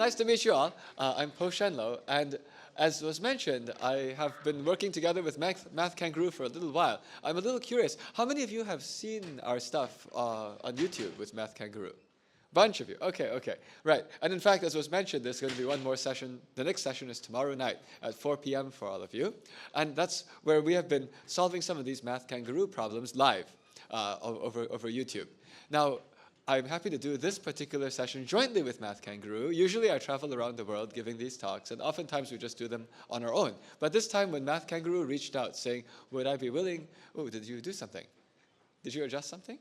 nice to meet you all. I'm Prof. Shen, and as was mentioned, I have been working together with Math Kangaroo for a little while. I'm a little curious, how many of you have seen our stuff on YouTube with Math Kangaroo? Bunch of you. Okay. Right. And in fact, as was mentioned, there's going to be one more session. The next session is tomorrow night at 4 p.m. for all of you. And that's where we have been solving some of these Math Kangaroo problems live over YouTube. Now, I'm happy to do this particular session jointly with Math Kangaroo. Usually I travel around the world giving these talks, and oftentimes we just do them on our own. But this time when Math Kangaroo reached out saying, would I be willing, oh, did you do something? Did you adjust something?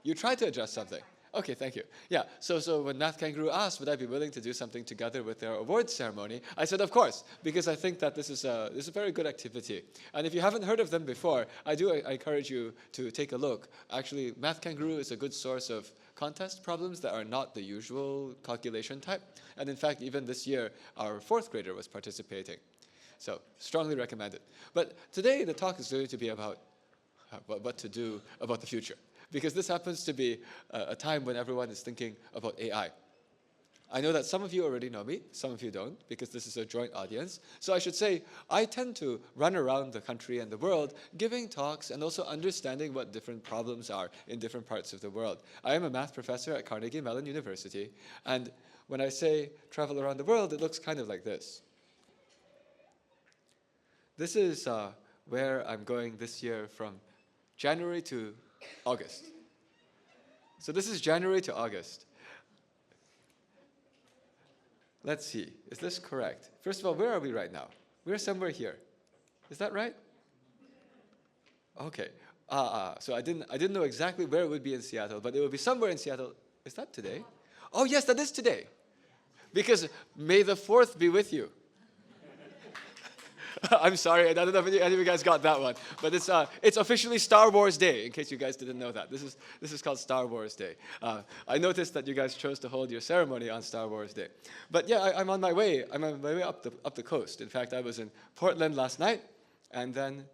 You tried to adjust something. Okay, thank you. Yeah, so when Math Kangaroo asked, would I be willing to do something together with their awards ceremony, I said, of course, because I think that this is a very good activity. And if you haven't heard of them before, I encourage you to take a look. Actually, Math Kangaroo is a good source of contest problems that are not the usual calculation type. And in fact, even this year, our 4th grader was participating. So, strongly recommend it. But today, the talk is going to be about what to do about the future, because this happens to be a time when everyone is thinking about AI. I know that some of you already know me, some of you don't, because this is a joint audience. So I should say, I tend to run around the country and the world giving talks and also understanding what different problems are in different parts of the world. I am a math professor at Carnegie Mellon University, and when I say travel around the world, it looks kind of like this. This is where I'm going this year from January to August. So this is January to August. Let's see, is this correct? First of all, where are we right now? We're somewhere here. Is that right? Okay. So I didn't know exactly where it would be in Seattle, but it would be somewhere in Seattle. Is that today? Oh yes, that is today. Because may the 4th be with you. I'm sorry, I don't know if any of you guys got that one, but it's officially Star Wars Day, in case you guys didn't know that. This is called Star Wars Day. I noticed that you guys chose to hold your ceremony on Star Wars Day. But yeah, I'm on my way. I'm on my way up the coast. In fact, I was in Portland last night, and then,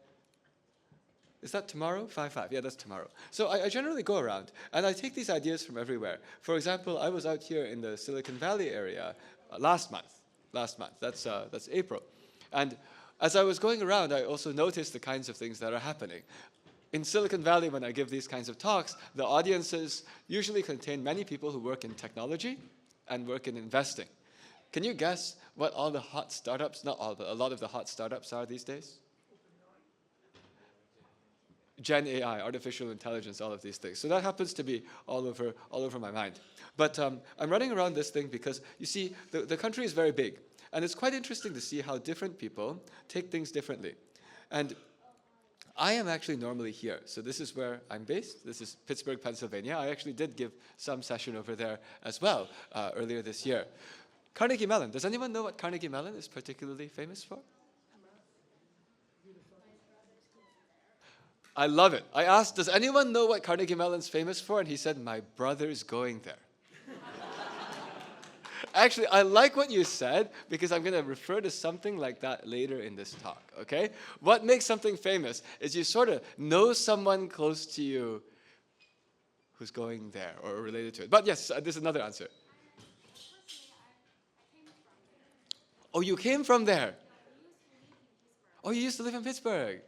is that tomorrow? 5/5, yeah, that's tomorrow. So I generally go around, and I take these ideas from everywhere. For example, I was out here in the Silicon Valley area last month. That's April. And as I was going around, I also noticed the kinds of things that are happening. In Silicon Valley, when I give these kinds of talks, the audiences usually contain many people who work in technology and work in investing. Can you guess what all the hot startups, not all, but a lot of the hot startups are these days? Gen AI, artificial intelligence, all of these things. So that happens to be all over my mind. But I'm running around this thing because, you see, the country is very big. And it's quite interesting to see how different people take things differently. And I am actually normally here. So this is where I'm based. This is Pittsburgh, Pennsylvania. I actually did give some session over there as well earlier this year. Carnegie Mellon. Does anyone know what Carnegie Mellon is particularly famous for? I love it. I asked, does anyone know what Carnegie Mellon's famous for? And he said, my brother's going there. Actually, I like what you said, because I'm going to refer to something like that later in this talk, okay? What makes something famous is you sort of know someone close to you who's going there or related to it. But yes, there's another answer. Oh, you came from there? Oh, you used to live in Pittsburgh?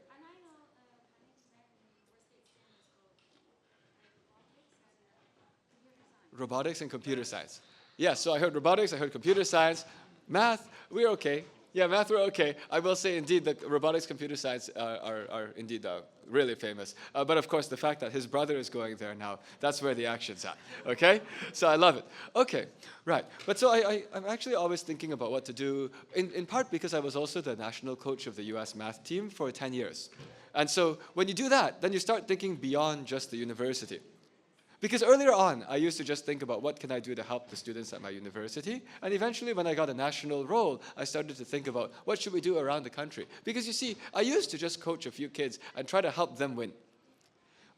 Robotics and computer science. Yeah, so I heard robotics, I heard computer science, math, we're okay. Yeah, math, we're okay. I will say, indeed, that robotics, computer science are indeed really famous. But of course, the fact that his brother is going there now, that's where the action's at, okay? So I love it. Okay, right. But so I'm actually always thinking about what to do, in part because I was also the national coach of the US math team for 10 years. And so when you do that, then you start thinking beyond just the university. Because earlier on, I used to just think about what can I do to help the students at my university. And eventually, when I got a national role, I started to think about what should we do around the country. Because you see, I used to just coach a few kids and try to help them win.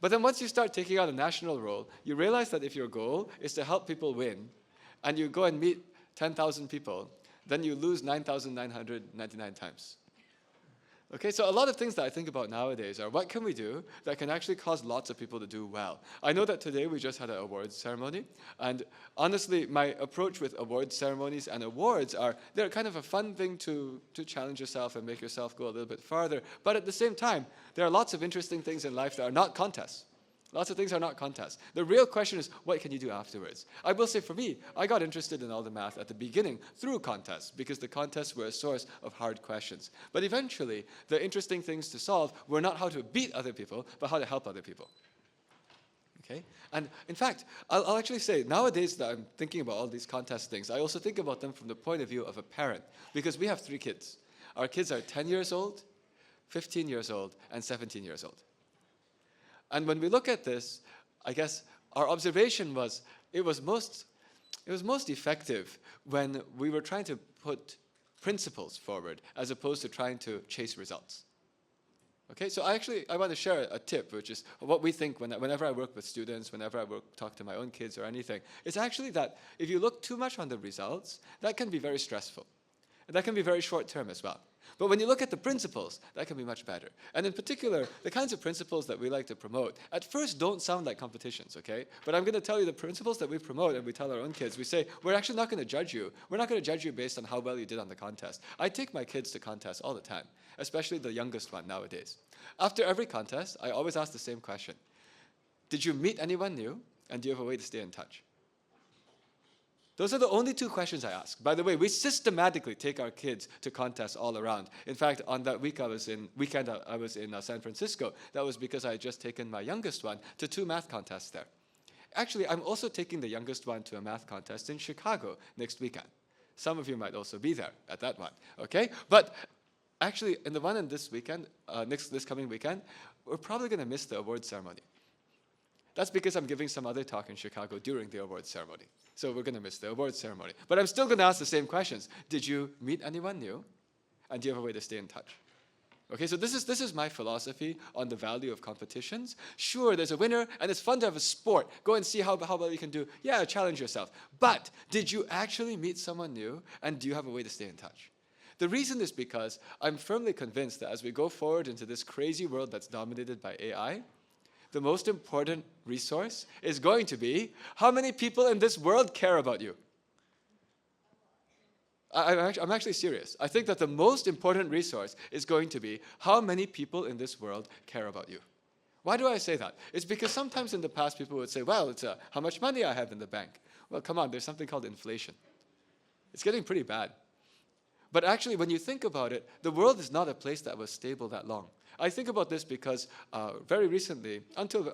But then once you start taking on a national role, you realize that if your goal is to help people win, and you go and meet 10,000 people, then you lose 9,999 times. Okay, so a lot of things that I think about nowadays are what can we do that can actually cause lots of people to do well. I know that today we just had an awards ceremony, and honestly, my approach with awards ceremonies and awards are they're kind of a fun thing to challenge yourself and make yourself go a little bit farther. But at the same time, there are lots of interesting things in life that are not contests. Lots of things are not contests. The real question is, what can you do afterwards? I will say for me, I got interested in all the math at the beginning through contests because the contests were a source of hard questions. But eventually, the interesting things to solve were not how to beat other people, but how to help other people. Okay? And in fact, I'll actually say, nowadays that I'm thinking about all these contest things, I also think about them from the point of view of a parent because we have 3 kids. Our kids are 10 years old, 15 years old, and 17 years old. And when we look at this, I guess our observation was it was most effective when we were trying to put principles forward as opposed to trying to chase results. Okay, so I want to share a tip, which is what we think whenever I work with students, whenever I talk to my own kids or anything. It's actually that if you look too much on the results, that can be very stressful. And that can be very short-term as well. But when you look at the principles, that can be much better. And in particular, the kinds of principles that we like to promote, at first don't sound like competitions, okay? But I'm going to tell you the principles that we promote and we tell our own kids. We say, we're actually not going to judge you. We're not going to judge you based on how well you did on the contest. I take my kids to contests all the time, especially the youngest one nowadays. After every contest, I always ask the same question. Did you meet anyone new? And do you have a way to stay in touch? Those are the only 2 questions I ask. By the way, we systematically take our kids to contests all around. In fact, on that weekend I was in San Francisco. That was because I had just taken my youngest one to 2 math contests there. Actually, I'm also taking the youngest one to a math contest in Chicago next weekend. Some of you might also be there at that one, okay? But actually, in the one in this weekend, this coming weekend, we're probably going to miss the award ceremony. That's because I'm giving some other talk in Chicago during the awards ceremony. So we're going to miss the awards ceremony. But I'm still going to ask the same questions. Did you meet anyone new? And do you have a way to stay in touch? Okay, so this is my philosophy on the value of competitions. Sure, there's a winner, and it's fun to have a sport. Go and see how well you can do. Yeah, challenge yourself. But did you actually meet someone new? And do you have a way to stay in touch? The reason is because I'm firmly convinced that as we go forward into this crazy world that's dominated by AI, the most important resource is going to be how many people in this world care about you. I'm actually serious. I think that the most important resource is going to be how many people in this world care about you. Why do I say that? It's because sometimes in the past people would say, well, it's how much money I have in the bank. Well, come on, there's something called inflation. It's getting pretty bad. But actually, when you think about it, the world is not a place that was stable that long. I think about this because very recently, until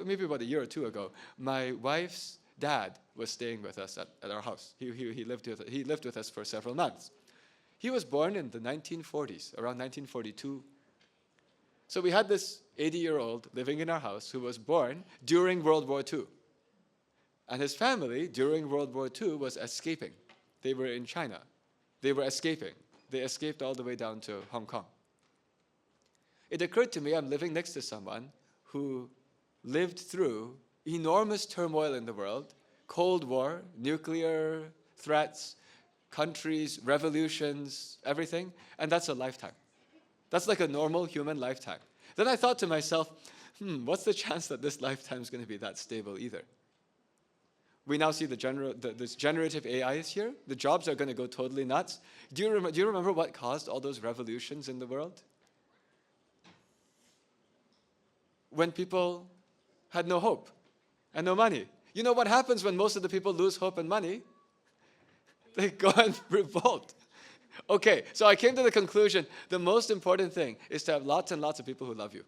maybe about a year or 2 ago, my wife's dad was staying with us at our house. He lived with us for several months. He was born in the 1940s, around 1942. So we had this 80-year-old living in our house who was born during World War II. And his family, during World War II, was escaping. They were in China. They were escaping. They escaped all the way down to Hong Kong. It occurred to me I'm living next to someone who lived through enormous turmoil in the world, Cold War, nuclear threats, countries, revolutions, everything, and that's a lifetime. That's like a normal human lifetime. Then I thought to myself, what's the chance that this lifetime is going to be that stable either? We now see this generative AI is here. The jobs are going to go totally nuts. Do you remember what caused all those revolutions in the world? When people had no hope and no money. You know what happens when most of the people lose hope and money? They go and revolt. Okay, so I came to the conclusion the most important thing is to have lots and lots of people who love you.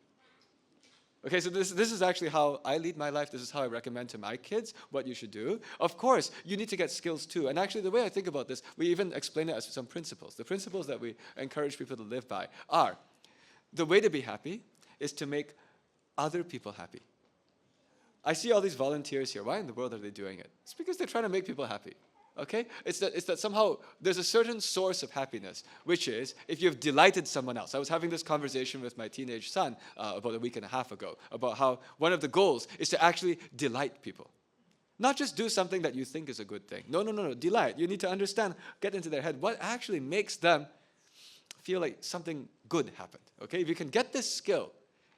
Okay, so this is actually how I lead my life. This is how I recommend to my kids what you should do. Of course, you need to get skills too. And actually, the way I think about this, we even explain it as some principles. The principles that we encourage people to live by are, the way to be happy is to make other people happy. I see all these volunteers here. Why in the world are they doing it? It's because they're trying to make people happy. Okay? It's that somehow there's a certain source of happiness, which is if you've delighted someone else. I was having this conversation with my teenage son about a week and a half ago about how one of the goals is to actually delight people. Not just do something that you think is a good thing. No. Delight. You need to understand, get into their head, what actually makes them feel like something good happened. Okay, if you can get this skill,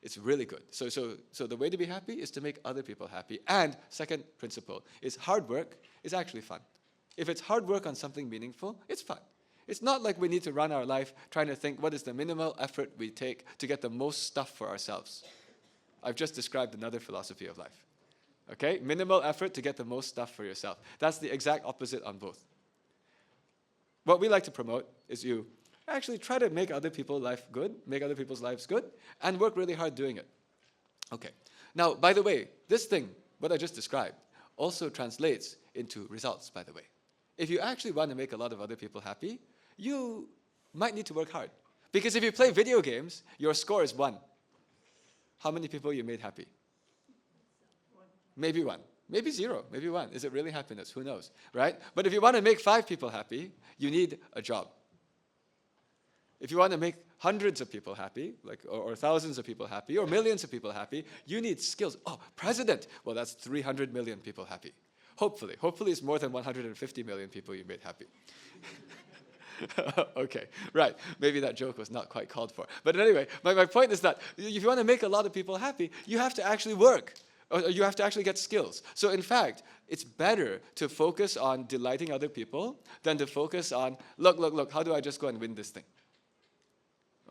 it's really good. So the way to be happy is to make other people happy. And second principle is hard work is actually fun. If it's hard work on something meaningful, it's fun. It's not like we need to run our life trying to think what is the minimal effort we take to get the most stuff for ourselves. I've just described another philosophy of life. Okay, minimal effort to get the most stuff for yourself. That's the exact opposite on both. What we like to promote is you actually try to make other people's life good, make other people's lives good, and work really hard doing it. Okay. Now, by the way, this thing, what I just described, also translates into results, by the way. If you actually want to make a lot of other people happy, you might need to work hard. Because if you play video games, your score is 1. How many people you made happy? Maybe 1. Maybe 0. Maybe 1. Is it really happiness? Who knows, right? But if you want to make 5 people happy, you need a job. If you want to make hundreds of people happy, or thousands of people happy, or millions of people happy, you need skills. Oh, president. Well, that's 300 million people happy. Hopefully. Hopefully it's more than 150 million people you made happy. Okay, right. Maybe that joke was not quite called for. But anyway, my point is that if you want to make a lot of people happy, you have to actually work. Or you have to actually get skills. So in fact, it's better to focus on delighting other people than to focus on, look, how do I just go and win this thing?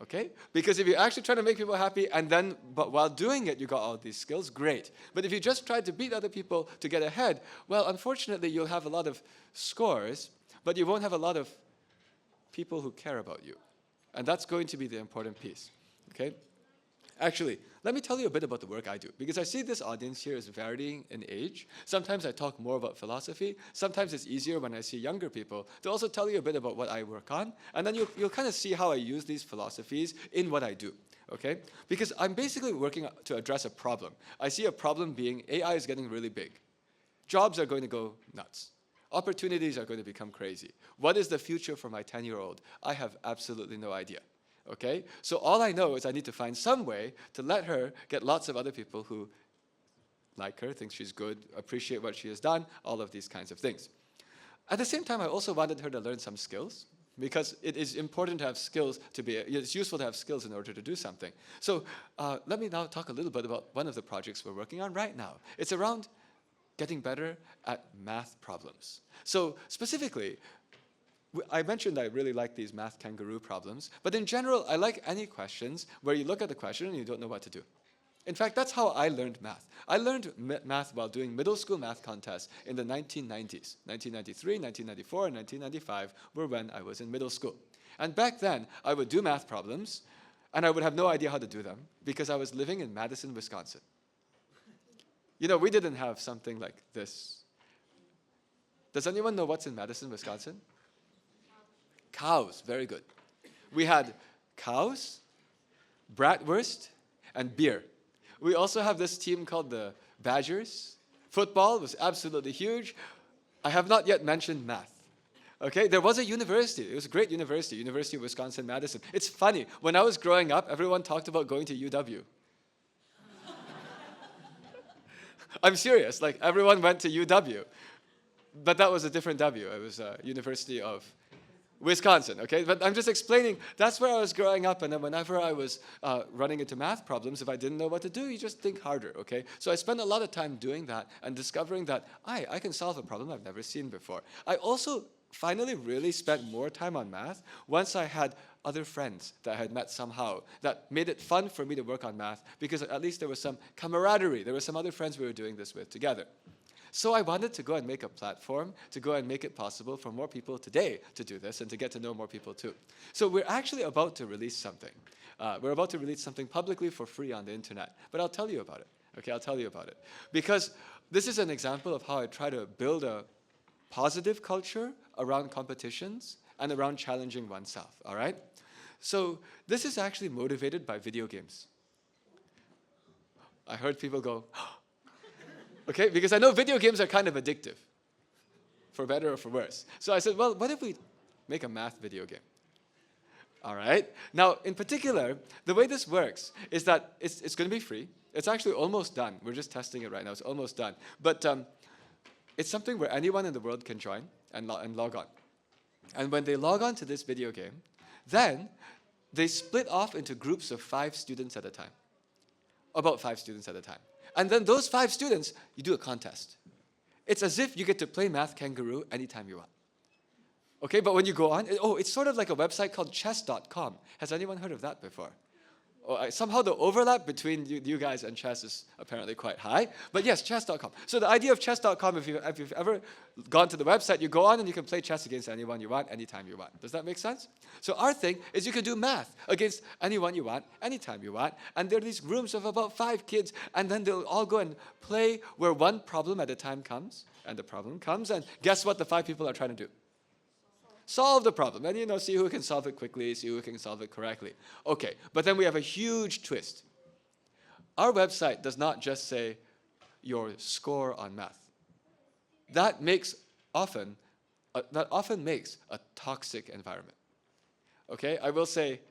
Okay? Because if you actually try to make people happy and then, but while doing it, you got all these skills, great. But if you just try to beat other people to get ahead, well, unfortunately, you'll have a lot of scores, but you won't have a lot of people who care about you. And that's going to be the important piece. Okay? Actually, let me tell you a bit about the work I do, because I see this audience here is varying in age. Sometimes I talk more about philosophy. Sometimes it's easier when I see younger people to also tell you a bit about what I work on, and then you'll kind of see how I use these philosophies in what I do, okay? Because I'm basically working to address a problem. I see a problem being AI is getting really big. Jobs are going to go nuts. Opportunities are going to become crazy. What is the future for my 10-year-old? I have absolutely no idea. Okay? So all I know is I need to find some way to let her get lots of other people who like her, think she's good, appreciate what she has done, all of these kinds of things. At the same time, I also wanted her to learn some skills, because it is important to have skills it's useful to have skills in order to do something. So let me now talk a little bit about one of the projects we're working on right now. It's around getting better at math problems. So specifically, I mentioned I really like these math kangaroo problems, but in general, I like any questions where you look at the question and you don't know what to do. In fact, that's how I learned math. I learned math while doing middle school math contests in the 1990s. 1993, 1994, and 1995 were when I was in middle school. And back then, I would do math problems, and I would have no idea how to do them because I was living in Madison, Wisconsin. You know, we didn't have something like this. Does anyone know what's in Madison, Wisconsin? Cows, very good. We had cows, bratwurst, and beer. We also have this team called the Badgers. Football was absolutely huge. I have not yet mentioned math. Okay, there was a university. It was a great university, University of Wisconsin-Madison. It's funny, when I was growing up, everyone talked about going to UW. I'm serious, like everyone went to UW. But that was a different W. It was University of Wisconsin, okay? But I'm just explaining, that's where I was growing up, and then whenever I was running into math problems, if I didn't know what to do, you just think harder, okay? So I spent a lot of time doing that and discovering that I can solve a problem I've never seen before. I also finally really spent more time on math once I had other friends that I had met somehow that made it fun for me to work on math because at least there was some camaraderie. There were some other friends we were doing this with together. So I wanted to go and make a platform to go and make it possible for more people today to do this and to get to know more people too. So we're actually about to release something. We're about to release something publicly for free on the internet. But I'll tell you about it. Okay, I'll tell you about it. Because this is an example of how I try to build a positive culture around competitions and around challenging oneself, all right? So this is actually motivated by video games. I heard people go, okay, because I know video games are kind of addictive, for better or for worse. So I said, well, what if we make a math video game? All right? Now, in particular, the way this works is that it's going to be free. It's actually almost done. We're just testing it right now. It's almost done. But it's something where anyone in the world can join and log on. And when they log on to this video game, then they split off into groups of 5 students at a time. About 5 students at a time. And then those 5 students, you do a contest. It's as if you get to play Math Kangaroo anytime you want. Okay, but when you go on, it's sort of like a website called chess.com. Has anyone heard of that before? Somehow the overlap between you guys and chess is apparently quite high. But yes, chess.com. So the idea of chess.com, if you've ever gone to the website, you go on and you can play chess against anyone you want, anytime you want. Does that make sense? So our thing is you can do math against anyone you want, anytime you want. And there are these rooms of about 5 kids, and then they'll all go and play where one problem at a time comes, and the problem comes, and guess what the 5 people are trying to do? Solve the problem, and see who can solve it quickly, see who can solve it correctly. Okay, but then we have a huge twist. Our website does not just say your score on math. That often makes a toxic environment. Okay, I will say,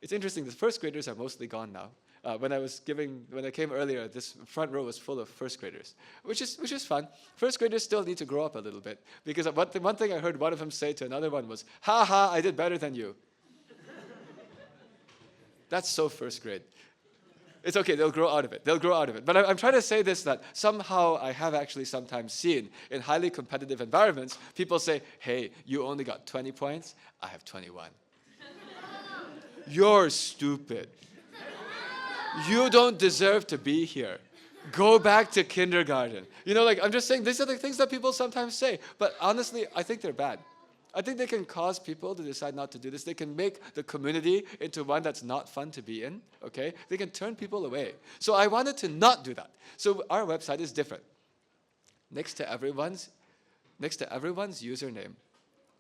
it's interesting, the first graders are mostly gone now. When I came earlier, this front row was full of first graders, which is fun. First graders still need to grow up a little bit, because one thing I heard one of them say to another one was, "Ha ha, I did better than you." That's so first grade. It's okay, they'll grow out of it. But I'm trying to say this, that somehow I have actually sometimes seen in highly competitive environments, people say, "Hey, you only got 20 points, I have 21. You're stupid. You don't deserve to be here. Go back to kindergarten." I'm just saying, these are the things that people sometimes say. But honestly, I think they're bad. I think they can cause people to decide not to do this. They can make the community into one that's not fun to be in, okay? They can turn people away. So I wanted to not do that. So our website is different. Next to everyone's username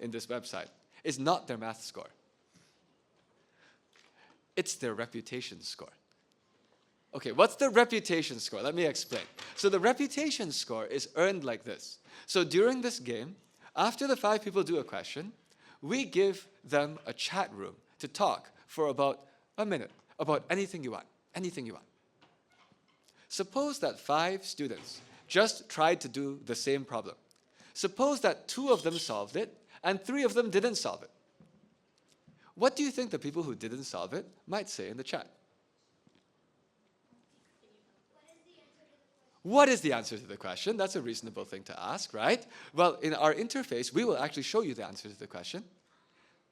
in this website is not their math score. It's their reputation score. Okay, what's the reputation score? Let me explain. So the reputation score is earned like this. So during this game, after the 5 people do a question, we give them a chat room to talk for about a minute about anything you want, Suppose that 5 students just tried to do the same problem. Suppose that 2 of them solved it and 3 of them didn't solve it. What do you think the people who didn't solve it might say in the chat? What is the answer to the question? That's a reasonable thing to ask, right? Well, in our interface, we will actually show you the answer to the question.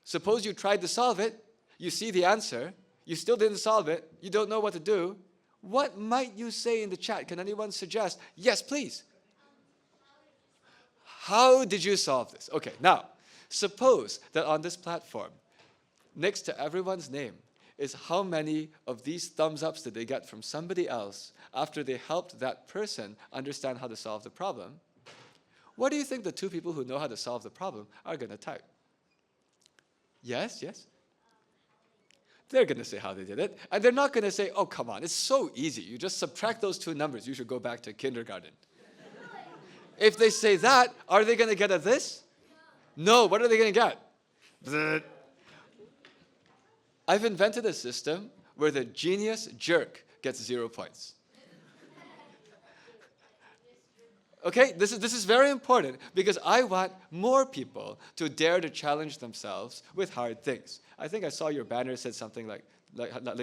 Suppose you tried to solve it, you see the answer, you still didn't solve it, you don't know what to do. What might you say in the chat? Can anyone suggest? Yes, please. How did you solve this? Okay, now, suppose that on this platform, next to everyone's name, is how many of these thumbs ups did they get from somebody else after they helped that person understand how to solve the problem. What do you think the 2 people who know how to solve the problem are going to type? Yes? They're going to say how they did it. And they're not going to say, "Oh, come on, it's so easy. You just subtract those 2 numbers. You should go back to kindergarten." If they say that, are they going to get a this? No. What are they going to get? Bzz. I've invented a system where the genius jerk gets 0 points. Okay, this is very important because I want more people to dare to challenge themselves with hard things. I think I saw your banner said something like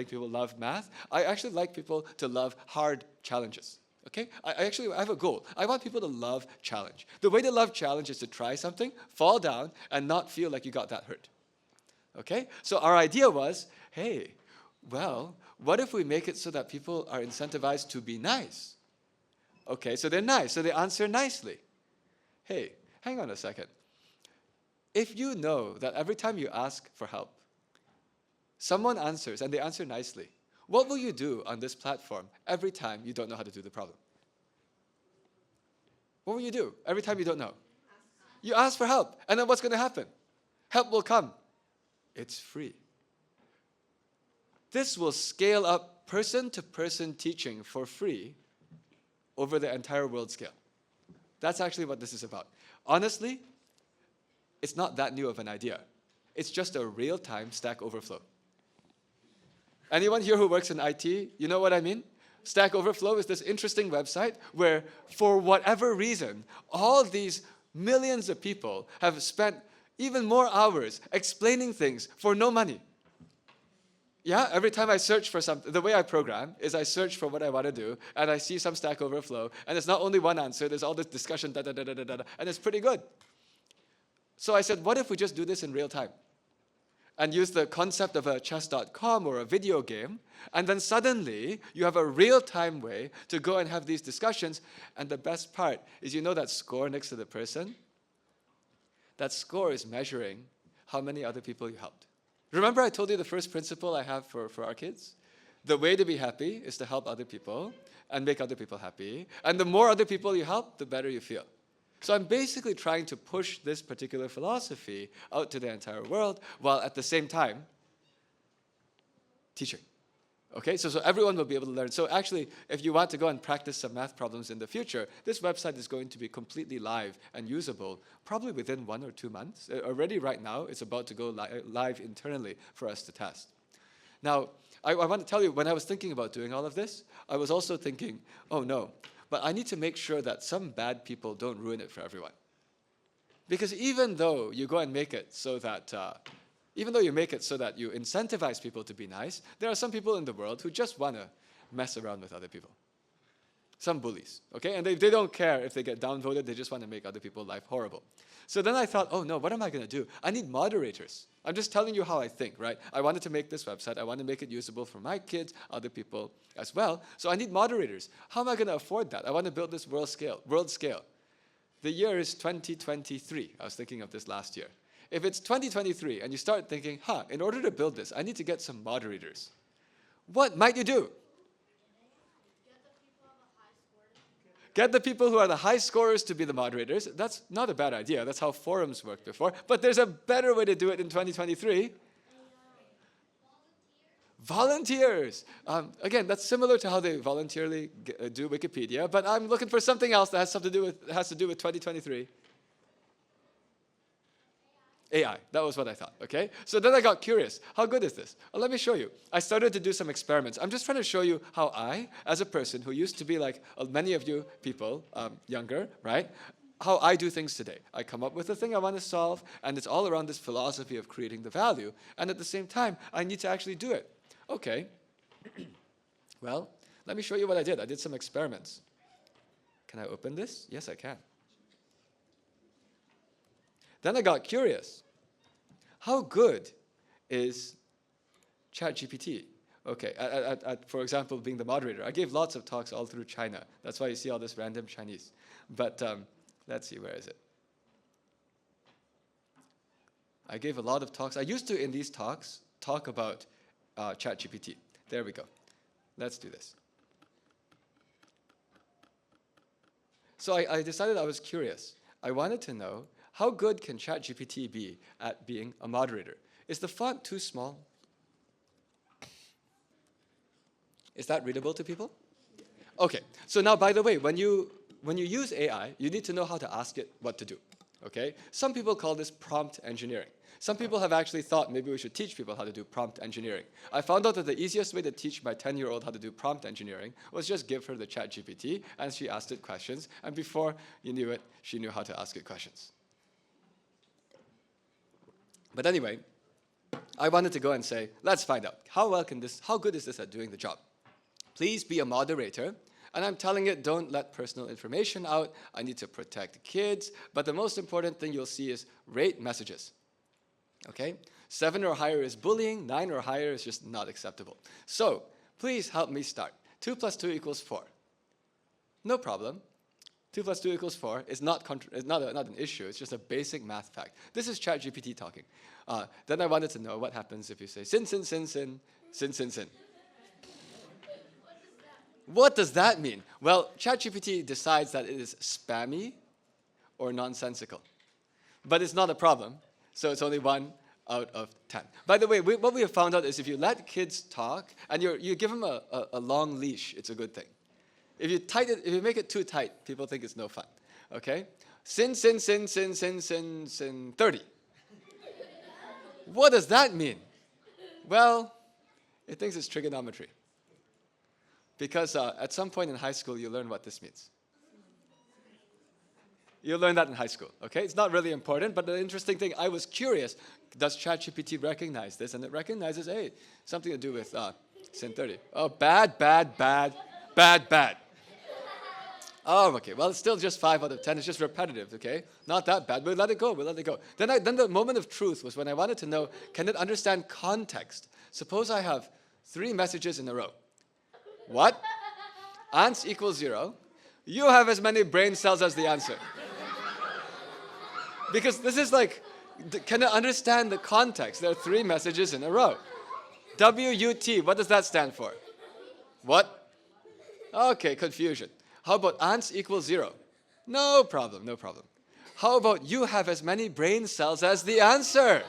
people love math. I actually like people to love hard challenges. Okay, I have a goal. I want people to love challenge. The way to love challenge is to try something, fall down, and not feel like you got that hurt. Okay, so our idea was, hey, well, what if we make it so that people are incentivized to be nice? Okay, so they're nice, so they answer nicely. Hey, hang on a second. If you know that every time you ask for help, someone answers and they answer nicely, what will you do on this platform every time you don't know how to do the problem? What will you do every time you don't know? You ask for help, and then what's going to happen? Help will come. It's free. This will scale up person-to-person teaching for free over the entire world scale. That's actually what this is about. Honestly, it's not that new of an idea. It's just a real-time Stack Overflow. Anyone here who works in IT, you know what I mean? Stack Overflow is this interesting website where, for whatever reason, all these millions of people have spent even more hours explaining things for no money. Yeah, every time I search for something, the way I program is I search for what I want to do, and I see some Stack Overflow, and it's not only one answer, there's all this discussion, da da da da da da, and it's pretty good. So I said, what if we just do this in real time? And use the concept of a chess.com or a video game, and then suddenly you have a real-time way to go and have these discussions, and the best part is you know that score next to the person? That score is measuring how many other people you helped. Remember I told you the first principle I have for our kids? The way to be happy is to help other people and make other people happy. And the more other people you help, the better you feel. So I'm basically trying to push this particular philosophy out to the entire world while at the same time teaching. Okay, so everyone will be able to learn. So actually, if you want to go and practice some math problems in the future, this website is going to be completely live and usable probably within 1 or 2 months. Already right now, it's about to go live internally for us to test. Now, I want to tell you, when I was thinking about doing all of this, I was also thinking, oh no, but I need to make sure that some bad people don't ruin it for everyone. Because even though you go and make it so that even though you make it so that you incentivize people to be nice, there are some people in the world who just want to mess around with other people. Some bullies, okay? And they don't care if they get downvoted, they just want to make other people's life horrible. So then I thought, oh no, what am I going to do? I need moderators. I'm just telling you how I think, right? I wanted to make this website. I want to make it usable for my kids, other people as well. So I need moderators. How am I going to afford that? I want to build this world scale. The year is 2023. I was thinking of this last year. If it's 2023 and you start thinking, in order to build this, I need to get some moderators. What might you do? Get the people who are the high scorers to be the moderators. That's not a bad idea. That's how forums worked before. But there's a better way to do it in 2023. Volunteers. Again, that's similar to how they voluntarily do Wikipedia, but I'm looking for something else that has to do with 2023. AI, that was what I thought, okay? So then I got curious. How good is this? Well, let me show you. I started to do some experiments. I'm just trying to show you how I, as a person who used to be like many of you people, younger, right? How I do things today. I come up with a thing I want to solve, and it's all around this philosophy of creating the value. And at the same time, I need to actually do it. Okay. Well, let me show you what I did. I did some experiments. Can I open this? Yes, I can. Then I got curious. How good is ChatGPT? Okay, for example, being the moderator. I gave lots of talks all through China. That's why you see all this random Chinese. But let's see, where is it? I gave a lot of talks. I used to, in these talks, talk about ChatGPT. There we go. Let's do this. So I decided I was curious. I wanted to know, how good can ChatGPT be at being a moderator? Is the font too small? Is that readable to people? Okay, so now, by the way, when you use AI, you need to know how to ask it what to do, okay? Some people call this prompt engineering. Some people have actually thought maybe we should teach people how to do prompt engineering. I found out that the easiest way to teach my 10-year-old how to do prompt engineering was just give her the ChatGPT, and she asked it questions, and before you knew it, she knew how to ask it questions. But anyway, I wanted to go and say, let's find out, how good is this at doing the job? Please be a moderator. And I'm telling it, don't let personal information out. I need to protect kids. But the most important thing you'll see is rate messages. Okay? 7 or higher is bullying. 9 or higher is just not acceptable. So please help me start. 2 plus 2 equals 4. No problem. 2 plus 2 equals 4 is not an issue. It's just a basic math fact. This is ChatGPT talking. Then I wanted to know what happens if you say sin, sin, sin, sin, sin, sin, sin. What does that mean? Well, ChatGPT decides that it is spammy or nonsensical. But it's not a problem, so it's only 1 out of 10. By the way, what we have found out is if you let kids talk and you give them a long leash, it's a good thing. If you make it too tight, people think it's no fun. Okay? Sin, sin, sin, sin, sin, sin, sin, 30. What does that mean? Well, it thinks it's trigonometry. Because at some point in high school, you learn what this means. You learn that in high school, okay? It's not really important, but the interesting thing, I was curious, does ChatGPT recognize this? And it recognizes, hey, something to do with Sin 30. Oh, bad, bad, bad, bad, bad. Oh, okay. Well, it's still just 5 out of 10. It's just repetitive, okay? Not that bad. We'll let it go. We'll let it go. Then the moment of truth was when I wanted to know, can it understand context? Suppose I have 3 messages in a row. What? Ants equals 0. You have as many brain cells as the answer. Because this is like, can it understand the context? There are 3 messages in a row. WUT, what does that stand for? What? Okay, confusion. How about ants equals 0? No problem, no problem. How about you have as many brain cells as the answer?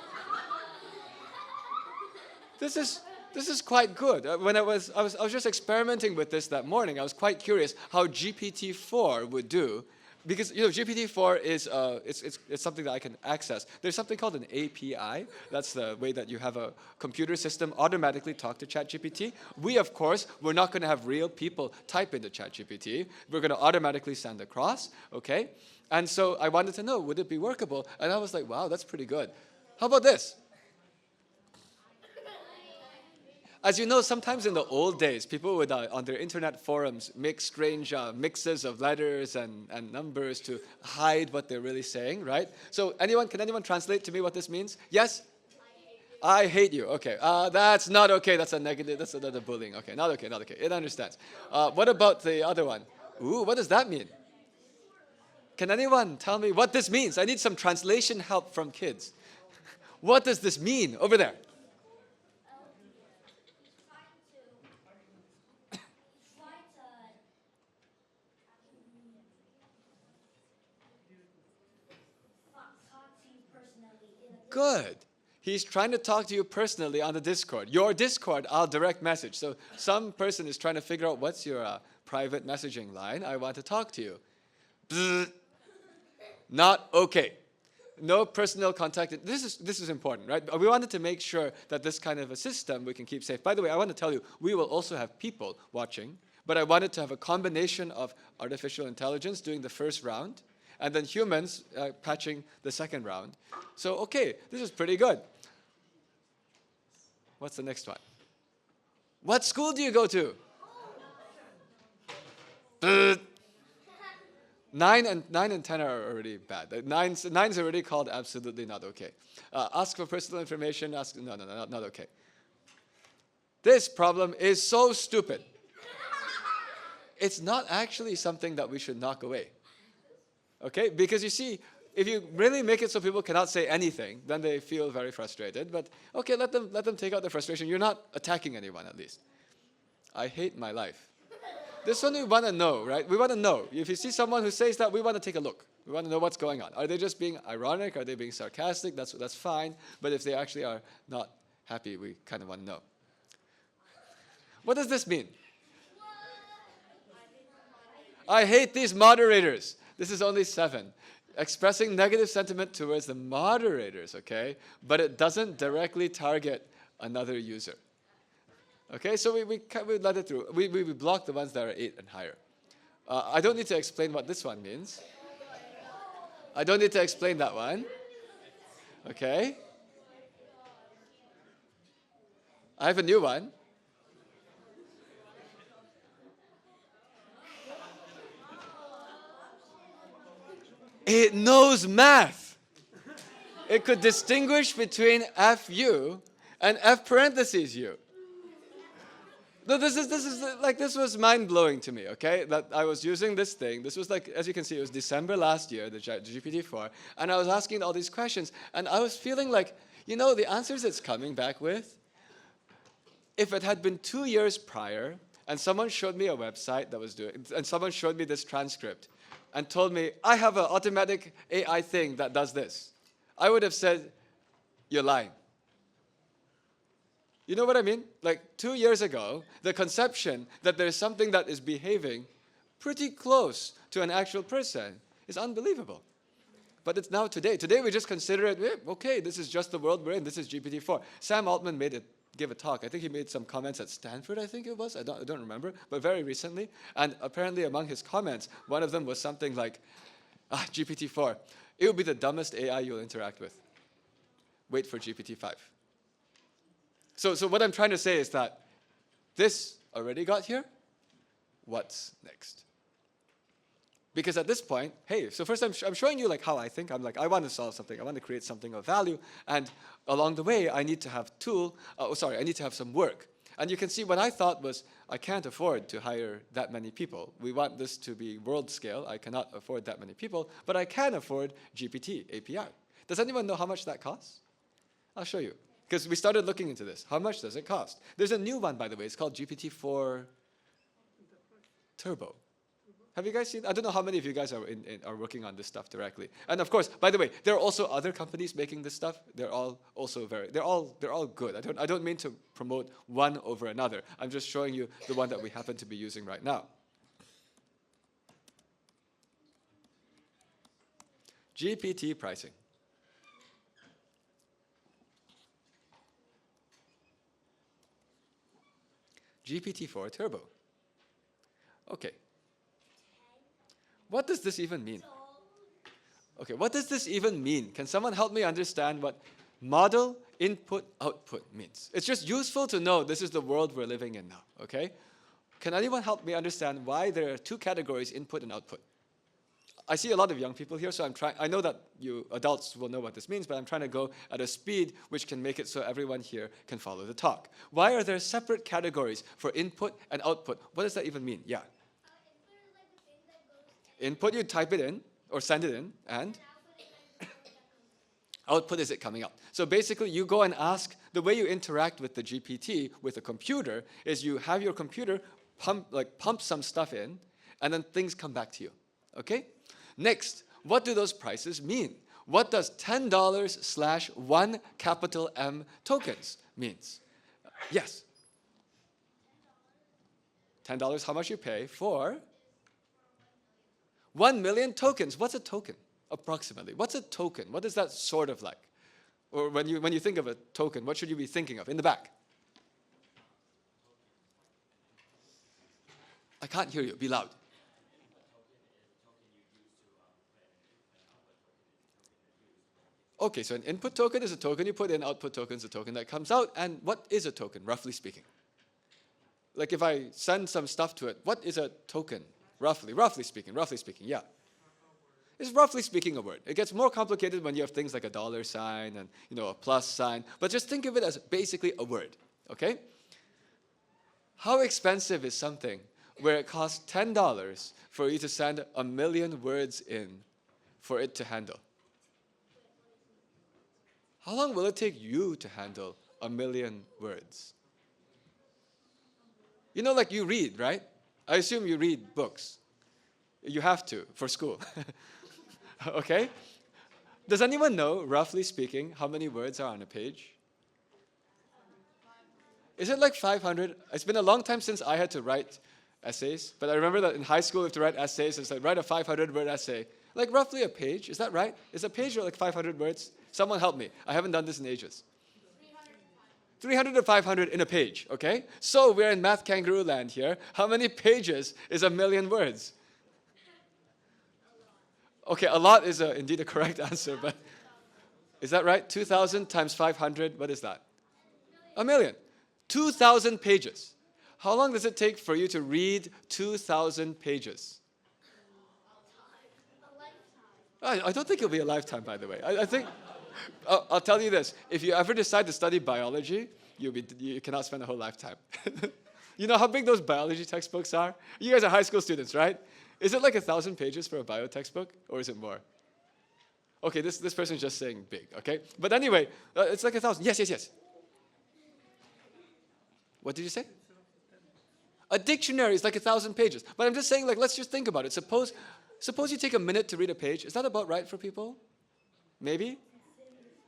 This is quite good. When I was just experimenting with this that morning. I was quite curious how GPT-4 would do, because GPT-4 is it's something that I can access. There's something called an API. That's the way that you have a computer system automatically talk to ChatGPT. We, of course, we're not going to have real people type into ChatGPT. We're going to automatically send across, okay? And so I wanted to know, would it be workable? And I was like, wow, that's pretty good. How about this? As you know, sometimes in the old days, people would, on their internet forums, make strange mixes of letters and numbers to hide what they're really saying, right? So can anyone translate to me what this means? Yes? I hate you. Okay. That's not okay. That's a negative. That's another bullying. Okay. Not okay. Not okay. It understands. What about the other one? Ooh, what does that mean? Can anyone tell me what this means? I need some translation help from kids. What does this mean over there? Good. He's trying to talk to you personally on the Discord. Your Discord, I'll direct message. So some person is trying to figure out what's your private messaging line. I want to talk to you. Bzz. Not okay. No personal contact. This is important, right? We wanted to make sure that this kind of a system we can keep safe. By the way, I want to tell you, we will also have people watching, but I wanted to have a combination of artificial intelligence doing the first round, and then humans patching the second round. So, okay, this is pretty good. What's the next one? What school do you go to? 9 and 10 are already bad. Nine's already called absolutely not okay. Ask for personal information. No, not okay. This problem is so stupid. It's not actually something that we should knock away. Okay, because you see, if you really make it so people cannot say anything, then they feel very frustrated. But okay, let them take out their frustration. You're not attacking anyone, at least. I hate my life. This one we want to know, right? We want to know. If you see someone who says that, we want to take a look. We want to know what's going on. Are they just being ironic? Are they being sarcastic? That's fine. But if they actually are not happy, we kind of want to know. What does this mean? I hate these moderators. This is only 7. Expressing negative sentiment towards the moderators, okay? But it doesn't directly target another user. Okay, so we let it through. We block the ones that are 8 and higher. I don't need to explain what this one means. I don't need to explain that one. Okay? I have a new one. It knows math. It could distinguish between FU and F parentheses U. No, this was mind-blowing to me, okay? That I was using this thing. This was like, as you can see, it was December last year, the GPT-4, and I was asking all these questions, and I was feeling like, the answers it's coming back with, if it had been 2 years prior, and someone showed me a website that was doing, and someone showed me this transcript, and told me, I have an automatic AI thing that does this, I would have said, you're lying. You know what I mean? Like 2 years ago, the conception that there's something that is behaving pretty close to an actual person is unbelievable. But it's now today. Today we just consider it, okay, this is just the world we're in. This is GPT-4. Sam Altman gave a talk. I think he made some comments at Stanford, I think it was. I don't remember, but very recently. And apparently among his comments, one of them was something like, GPT-4. It will be the dumbest AI you'll interact with. Wait for GPT-5. So what I'm trying to say is that this already got here. What's next? Because at this point, hey, so first I'm showing you like how I think. I'm like, I want to solve something. I want to create something of value. And along the way, I need to have I need to have some work. And you can see what I thought was, I can't afford to hire that many people. We want this to be world scale. I cannot afford that many people, but I can afford GPT, API. Does anyone know how much that costs? I'll show you. Because we started looking into this. How much does it cost? There's a new one, by the way. It's called GPT-4 Turbo. Have you guys seen? I don't know how many of you guys are working on this stuff directly. And of course, by the way, there are also other companies making this stuff. They're all also they're all good. I don't mean to promote one over another. I'm just showing you the one that we happen to be using right now. GPT pricing. GPT-4 Turbo. Okay. What does this even mean? Okay, what does this even mean? Can someone help me understand what model input output means? It's just useful to know this is the world we're living in now, okay? Can anyone help me understand why there are two categories, input and output? I see a lot of young people here, so I know that you adults will know what this means, but I'm trying to go at a speed which can make it so everyone here can follow the talk. Why are there separate categories for input and output? What does that even mean? Yeah. Input, you type it in or send it in, and output is it coming out. So basically, you go and ask, the way you interact with the GPT, with a computer, is you have your computer pump some stuff in, and then things come back to you, okay? Next, what do those prices mean? What does $10/1 capital M tokens means? Yes. $10, how much you pay for 1 million tokens. What's a token, approximately? What's a token? What is that sort of like? Or when you think of a token, what should you be thinking of? In the back. I can't hear you. Be loud. Okay, so an input token is a token you put in, output token is a token that comes out. And what is a token, roughly speaking? Like if I send some stuff to it, what is a token? Roughly speaking, yeah. It's roughly speaking a word. It gets more complicated when you have things like a dollar sign and a plus sign, but just think of it as basically a word, okay? How expensive is something where it costs $10 for you to send 1 million words in for it to handle? How long will it take you to handle 1 million words? Like you read, right? I assume you read books. You have to, for school. Okay? Does anyone know, roughly speaking, how many words are on a page? Is it like 500? It's been a long time since I had to write essays, but I remember that in high school, if to write essays, it's like write a 500-word essay. Like roughly a page, is that right? Is a page like 500 words? Someone help me. I haven't done this in ages. 300 to 500 in a page, okay? So we're in math kangaroo land here. How many pages is 1 million words? Okay, a lot is indeed a correct answer, but is that right? 2,000 times 500, what is that? 1 million. 2,000 pages. How long does it take for you to read 2,000 pages? I don't think it'll be a lifetime, by the way. I think... I'll tell you this. If you ever decide to study biology, you cannot spend a whole lifetime. You know how big those biology textbooks are? You guys are high school students, right? Is it like 1,000 pages for a bio textbook, or is it more? Okay, this person's just saying big, okay? But anyway, it's like 1,000. Yes. What did you say? A dictionary is like 1,000 pages. But I'm just saying, let's just think about it. Suppose you take a minute to read a page. Is that about right for people? Maybe?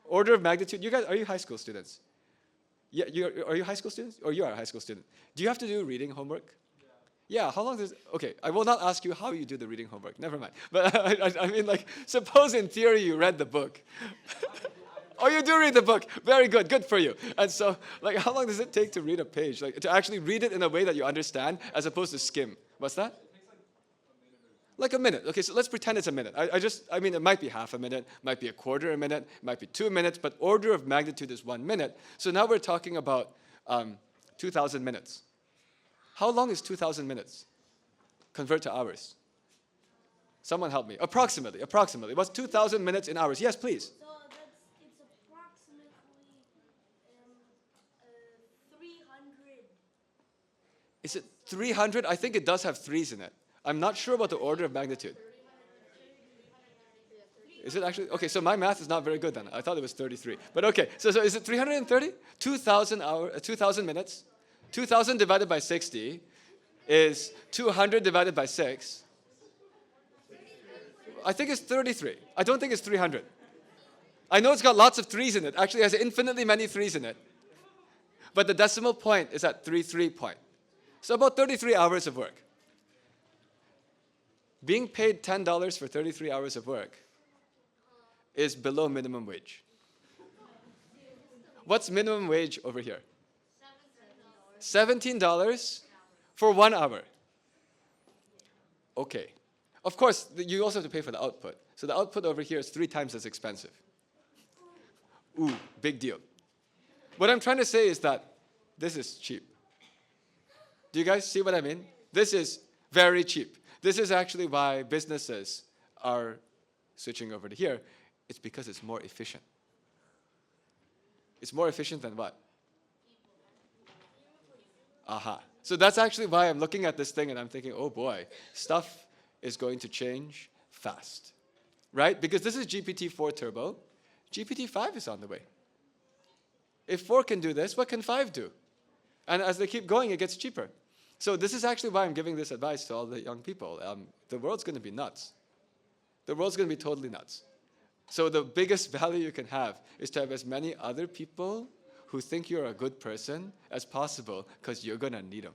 Order of magnitude. You guys, are you high school students? Yeah, are you high school students? Or you are a high school student? Do you have to do reading homework? Yeah, how long does... Okay, I will not ask you how you do the reading homework. Never mind. But I mean, suppose in theory you read the book. Oh, you do read the book. Very good. Good for you. And so, how long does it take to read a page? To actually read it in a way that you understand as opposed to skim. What's that? Like a minute. Okay, so let's pretend it's a minute. I mean, it might be half a minute, might be a quarter a minute, might be 2 minutes, but order of magnitude is 1 minute. So now we're talking about 2,000 minutes. How long is 2,000 minutes? Convert to hours. Someone help me. Approximately. What's 2,000 minutes in hours? Yes, please. So it's approximately 300. Is it 300? I think it does have threes in it. I'm not sure about the order of magnitude. Is it actually? Okay, so my math is not very good then. I thought it was 33. But okay, so is it 330? 2,000 minutes. 2,000 divided by 60 is 200 divided by 6. I think it's 33. I don't think it's 300. I know it's got lots of threes in it. Actually, it has infinitely many threes in it. But the decimal point is at 33 point. So about 33 hours of work. Being paid $10 for 33 hours of work is below minimum wage. What's minimum wage over here? $17 for 1 hour. Okay. Of course, you also have to pay for the output. So the output over here is 3 times as expensive. Ooh, big deal. What I'm trying to say is that this is cheap. Do you guys see what I mean? This is very cheap. This is actually why businesses are switching over to here. It's because it's more efficient. It's more efficient than what? Aha. So that's actually why I'm looking at this thing and I'm thinking, oh boy, stuff is going to change fast. Right? Because this is GPT-4 Turbo. GPT-5 is on the way. If 4 can do this, what can 5 do? And as they keep going, it gets cheaper. So this is actually why I'm giving this advice to all the young people. The world's going to be nuts. The world's going to be totally nuts. So the biggest value you can have is to have as many other people who think you're a good person as possible, because you're going to need them.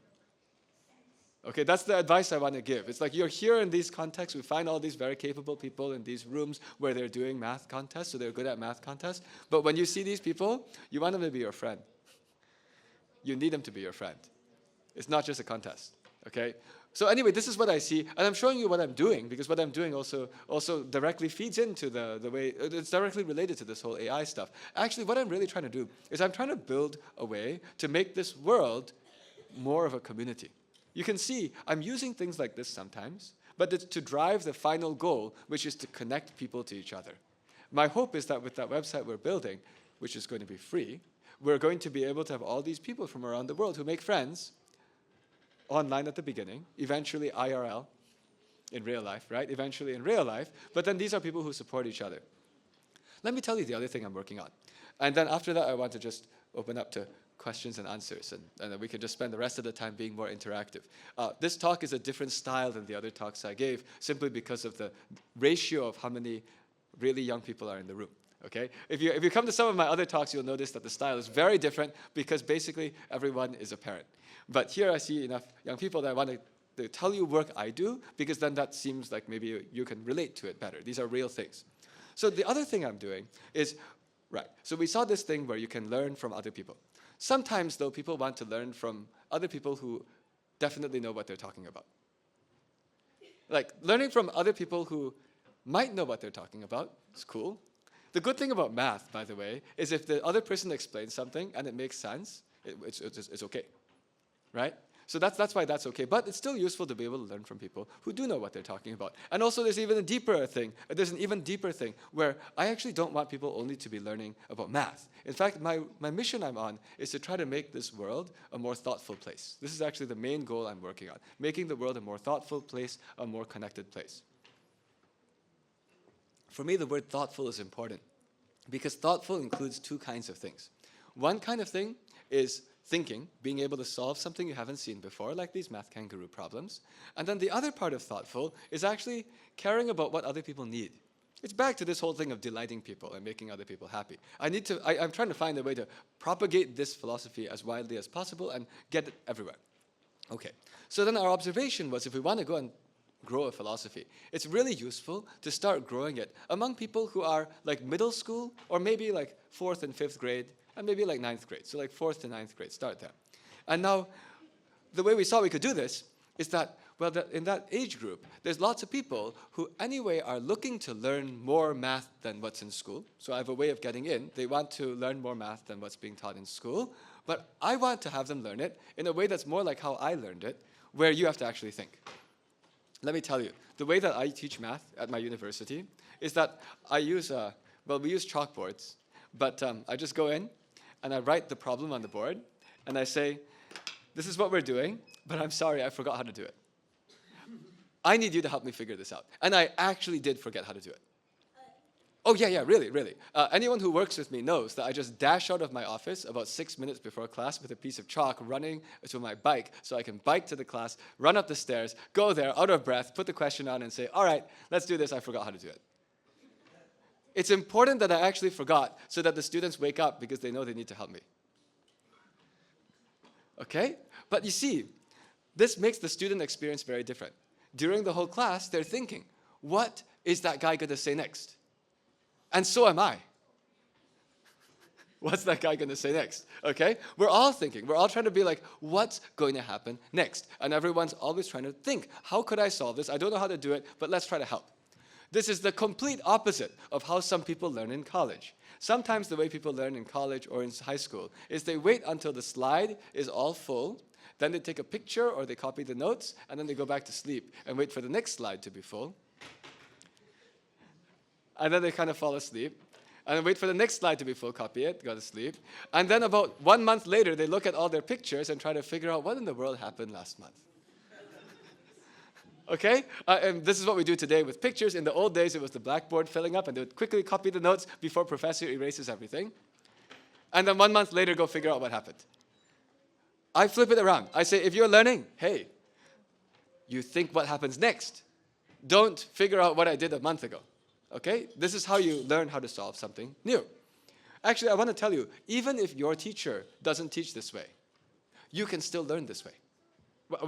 Okay, that's the advice I want to give. It's like you're here in these contexts. We find all these very capable people in these rooms where they're doing math contests, so they're good at math contests. But when you see these people, you want them to be your friend. You need them to be your friend. It's not just a contest, okay? So anyway, this is what I see, and I'm showing you what I'm doing, because what I'm doing also directly feeds into the way, it's directly related to this whole AI stuff. Actually, what I'm really trying to do is I'm trying to build a way to make this world more of a community. You can see I'm using things like this sometimes, but it's to drive the final goal, which is to connect people to each other. My hope is that with that website we're building, which is going to be free, we're going to be able to have all these people from around the world who make friends online at the beginning, eventually IRL, in real life, right? Eventually in real life, but then these are people who support each other. Let me tell you the other thing I'm working on. And then after that, I want to just open up to questions and answers, and then we can just spend the rest of the time being more interactive. This talk is a different style than the other talks I gave, simply because of the ratio of how many really young people are in the room. Okay? If you come to some of my other talks, you'll notice that the style is very different, because basically everyone is a parent. But here I see enough young people that I want to tell you work I do, because then that seems like maybe you can relate to it better. These are real things. So the other thing I'm doing is, right, so we saw this thing where you can learn from other people. Sometimes, though, people want to learn from other people who definitely know what they're talking about. Like, learning from other people who might know what they're talking about is cool. The good thing about math, by the way, is if the other person explains something and it makes sense, it's okay, right? So that's why that's okay. But it's still useful to be able to learn from people who do know what they're talking about. And also there's an even deeper thing where I actually don't want people only to be learning about math. In fact, my mission I'm on is to try to make this world a more thoughtful place. This is actually the main goal I'm working on, making the world a more thoughtful place, a more connected place. For me, the word thoughtful is important, because thoughtful includes 2 kinds of things. One kind of thing is thinking, being able to solve something you haven't seen before, like these math kangaroo problems. And then the other part of thoughtful is actually caring about what other people need. It's back to this whole thing of delighting people and making other people happy. I'm trying to find a way to propagate this philosophy as widely as possible and get it everywhere. Okay, so then our observation was, if we want to go and grow a philosophy, it's really useful to start growing it among people who are like middle school, or maybe like 4th and 5th grade, and maybe like 9th grade. So like 4th to 9th grade, start there. And now, the way we saw we could do this is that Well, in that age group, there's lots of people who anyway are looking to learn more math than what's in school. So I have a way of getting in. They want to learn more math than what's being taught in school. But I want to have them learn it in a way that's more like how I learned it, where you have to actually think. Let me tell you, the way that I teach math at my university is that I use, we use chalkboards, but I just go in and I write the problem on the board and I say, this is what we're doing, but I'm sorry, I forgot how to do it. I need you to help me figure this out. And I actually did forget how to do it. Oh, yeah, really, really. Anyone who works with me knows that I just dash out of my office about 6 minutes before class with a piece of chalk running to my bike so I can bike to the class, run up the stairs, go there, out of breath, put the question on and say, all right, let's do this, I forgot how to do it. It's important that I actually forgot so that the students wake up because they know they need to help me. Okay? But you see, this makes the student experience very different. During the whole class, they're thinking, what is that guy going to say next? And so am I. What's that guy going to say next? Okay? We're all thinking. We're all trying to be like, what's going to happen next? And everyone's always trying to think, how could I solve this? I don't know how to do it, but let's try to help. This is the complete opposite of how some people learn in college. Sometimes the way people learn in college or in high school is they wait until the slide is all full, then they take a picture or they copy the notes, and then they go back to sleep and wait for the next slide to be full. And then they kind of fall asleep. And then wait for the next slide to be full, copy it, go to sleep. And then about 1 month later, they look at all their pictures and try to figure out what in the world happened last month. Okay? And this is what we do today with pictures. In the old days, it was the blackboard filling up, and they would quickly copy the notes before professor erases everything. And then 1 month later, go figure out what happened. I flip it around. I say, if you're learning, hey, you think what happens next. Don't figure out what I did a month ago. Okay? This is how you learn how to solve something new. Actually, I want to tell you, even if your teacher doesn't teach this way, you can still learn this way.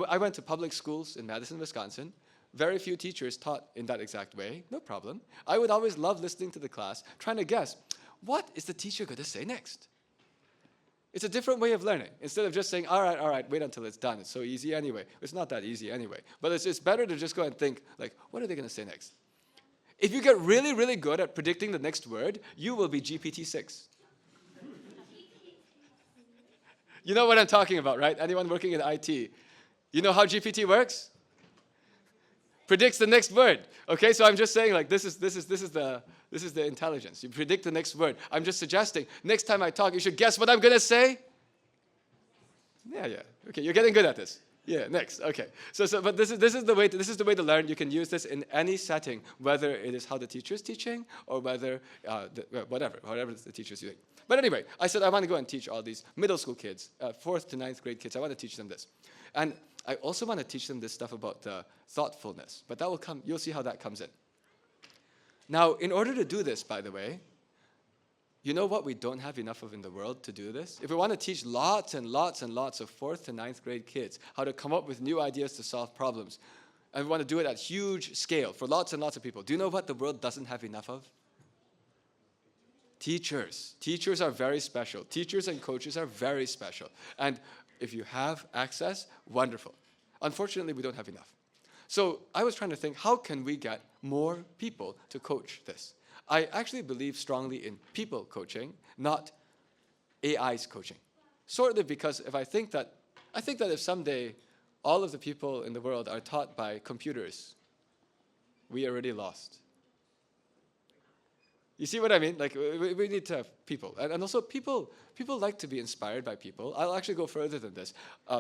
I went to public schools in Madison, Wisconsin. Very few teachers taught in that exact way. No problem. I would always love listening to the class, trying to guess, what is the teacher going to say next? It's a different way of learning. Instead of just saying, all right, wait until it's done. It's so easy anyway. It's not that easy anyway. But it's better to just go and think, like, what are they going to say next? If you get really, really good at predicting the next word, you will be GPT-6. You know what I'm talking about, right? Anyone working in IT. You know how GPT works? Predicts the next word. Okay, so I'm just saying, like, this is the intelligence. You predict the next word. I'm just suggesting next time I talk, you should guess what I'm gonna say. Yeah. Okay, you're getting good at this. Yeah, next. Okay. But this is the way to learn. You can use this in any setting, whether it is how the teacher is teaching or whether whatever the teacher is doing. But anyway, I said I want to go and teach all these middle school kids, 4th to 9th grade kids. I want to teach them this, and I also want to teach them this stuff about thoughtfulness. But that will come. You'll see how that comes in. Now, in order to do this, by the way, you know what we don't have enough of in the world to do this? If we want to teach lots and lots and lots of 4th to 9th grade kids how to come up with new ideas to solve problems, and we want to do it at huge scale for lots and lots of people, do you know what the world doesn't have enough of? Teachers. Teachers are very special. Teachers and coaches are very special. And if you have access, wonderful. Unfortunately, we don't have enough. So I was trying to think, how can we get more people to coach this? I actually believe strongly in people coaching, not AI's coaching. Sort of because I think that if someday all of the people in the world are taught by computers, we already lost. You see what I mean? Like, we need to have people. And also people like to be inspired by people. I'll actually go further than this.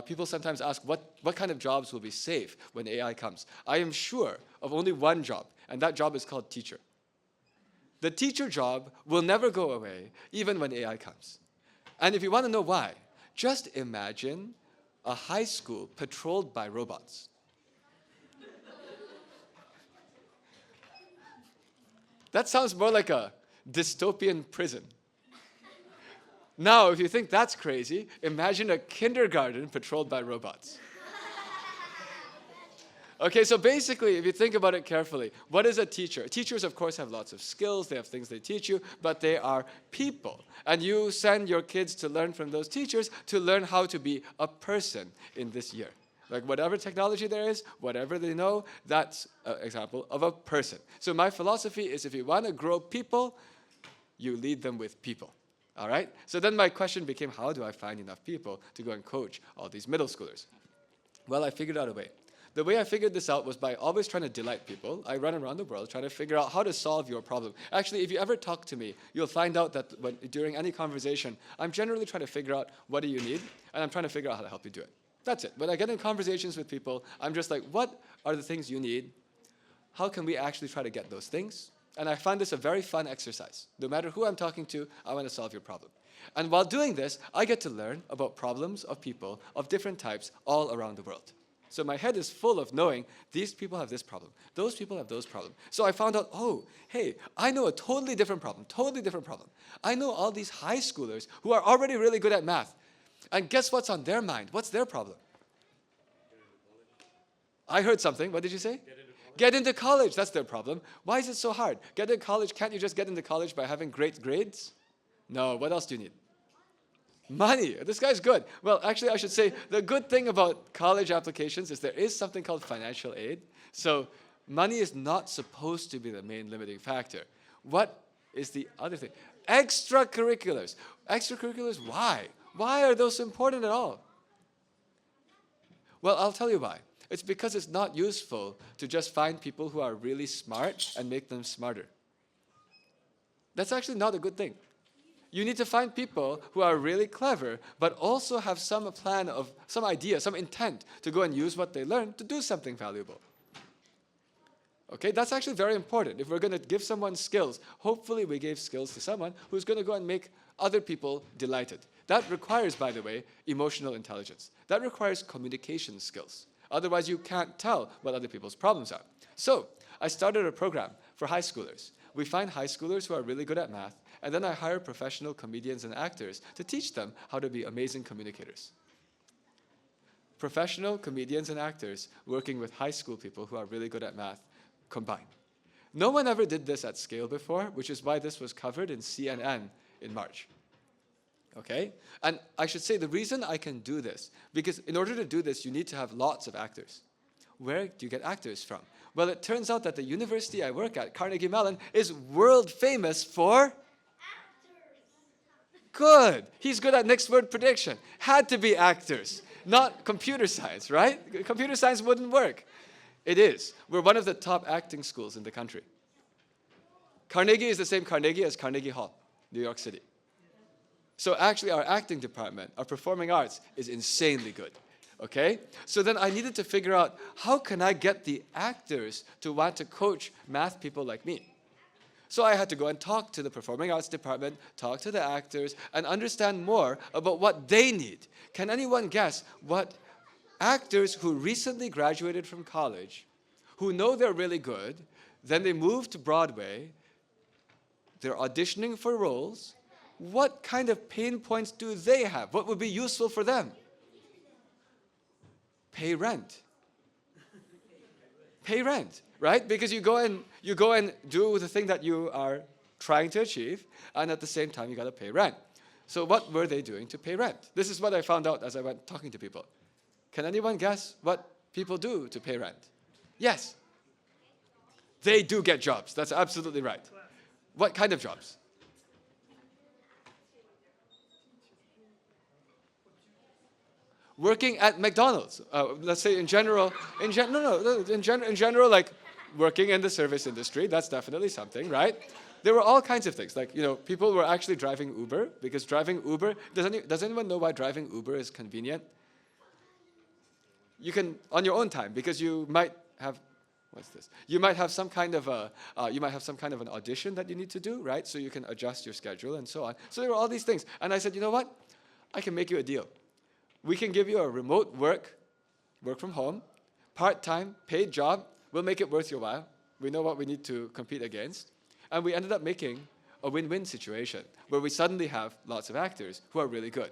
People sometimes ask, what kind of jobs will be safe when AI comes? I am sure of only one job, and that job is called teacher. The teacher job will never go away, even when AI comes. And if you want to know why, just imagine a high school patrolled by robots. That sounds more like a dystopian prison. Now, if you think that's crazy, imagine a kindergarten patrolled by robots. Okay, so basically, if you think about it carefully, what is a teacher? Teachers, of course, have lots of skills. They have things they teach you, but they are people. And you send your kids to learn from those teachers to learn how to be a person in this year. Like whatever technology there is, whatever they know, that's an example of a person. So my philosophy is if you want to grow people, you lead them with people. All right? So then my question became, how do I find enough people to go and coach all these middle schoolers? Well, I figured out a way. The way I figured this out was by always trying to delight people. I run around the world trying to figure out how to solve your problem. Actually, if you ever talk to me, you'll find out that during any conversation, I'm generally trying to figure out what do you need, and I'm trying to figure out how to help you do it. That's it. When I get in conversations with people, I'm just like, what are the things you need? How can we actually try to get those things? And I find this a very fun exercise. No matter who I'm talking to, I want to solve your problem. And while doing this, I get to learn about problems of people of different types all around the world. So my head is full of knowing these people have this problem, those people have those problems. So I found out, oh, hey, I know a totally different problem. I know all these high schoolers who are already really good at math. And guess what's on their mind? What's their problem? I heard something. What did you say? Get into college. That's their problem. Why is it so hard? Get into college. Can't you just get into college by having great grades? No. What else do you need? Money. This guy's good. Well, actually, I should say the good thing about college applications is there is something called financial aid. So money is not supposed to be the main limiting factor. What is the other thing? Extracurriculars. Extracurriculars, why? Why are those important at all? Well, I'll tell you why. It's because it's not useful to just find people who are really smart and make them smarter. That's actually not a good thing. You need to find people who are really clever, but also have some plan of, some idea, some intent to go and use what they learn to do something valuable. Okay, that's actually very important. If we're going to give someone skills, hopefully we gave skills to someone who's going to go and make other people delighted. That requires, by the way, emotional intelligence. That requires communication skills. Otherwise, you can't tell what other people's problems are. So I started a program for high schoolers. We find high schoolers who are really good at math, and then I hire professional comedians and actors to teach them how to be amazing communicators. Professional comedians and actors working with high school people who are really good at math combined. No one ever did this at scale before, which is why this was covered in CNN in March. Okay? And I should say the reason I can do this, because in order to do this, you need to have lots of actors. Where do you get actors from? Well, it turns out that the university I work at, Carnegie Mellon, is world famous for actors. Good. He's good at next word prediction. Had to be actors, not computer science, right? Computer science wouldn't work. It is. We're one of the top acting schools in the country. Carnegie is the same Carnegie as Carnegie Hall, New York City. So actually our acting department, our performing arts, is insanely good. Okay? So then I needed to figure out, how can I get the actors to want to coach math people like me? So I had to go and talk to the performing arts department, talk to the actors, and understand more about what they need. Can anyone guess what actors who recently graduated from college, who know they're really good, then they move to Broadway, they're auditioning for roles, what kind of pain points do they have? What would be useful for them? Pay rent. Pay rent, right? Because you go and do the thing that you are trying to achieve, and at the same time you got to pay rent. So what were they doing to pay rent? This is what I found out as I went talking to people. Can anyone guess what people do to pay rent? Yes. They do get jobs. That's absolutely right. What kind of jobs? Working at McDonald's. Let's say in general, in general, like working in the service industry. That's definitely something, right? There were all kinds of things. Like, people were actually driving Uber, because driving Uber, does anyone know why driving Uber is convenient? You can, on your own time, because you might have, what's this? You might have some kind of an audition that you need to do, right? So you can adjust your schedule and so on. So there were all these things. And I said, you know what? I can make you a deal. We can give you a remote work from home, part-time, paid job. We'll make it worth your while. We know what we need to compete against. And we ended up making a win-win situation where we suddenly have lots of actors who are really good.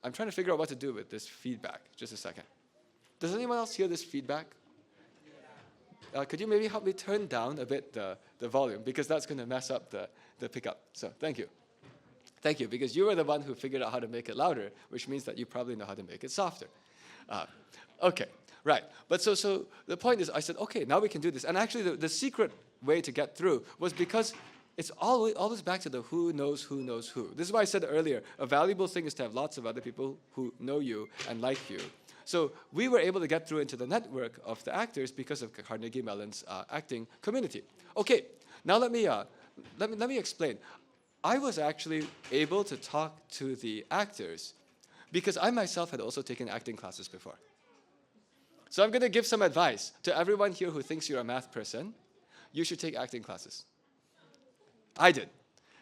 I'm trying to figure out what to do with this feedback. Just a second. Does anyone else hear this feedback? Could you maybe help me turn down a bit the volume, because that's going to mess up the pickup. So thank you. Thank you, because you were the one who figured out how to make it louder, which means that you probably know how to make it softer. Okay, Right. But so the point is, I said, okay, now we can do this. And actually, the secret way to get through was because it's always back to the who knows who knows who. This is why I said earlier, a valuable thing is to have lots of other people who know you and like you. So we were able to get through into the network of the actors because of Carnegie Mellon's acting community. Okay, now let me explain. I was actually able to talk to the actors because I myself had also taken acting classes before. So I'm going to give some advice to everyone here who thinks you're a math person. You should take acting classes. I did.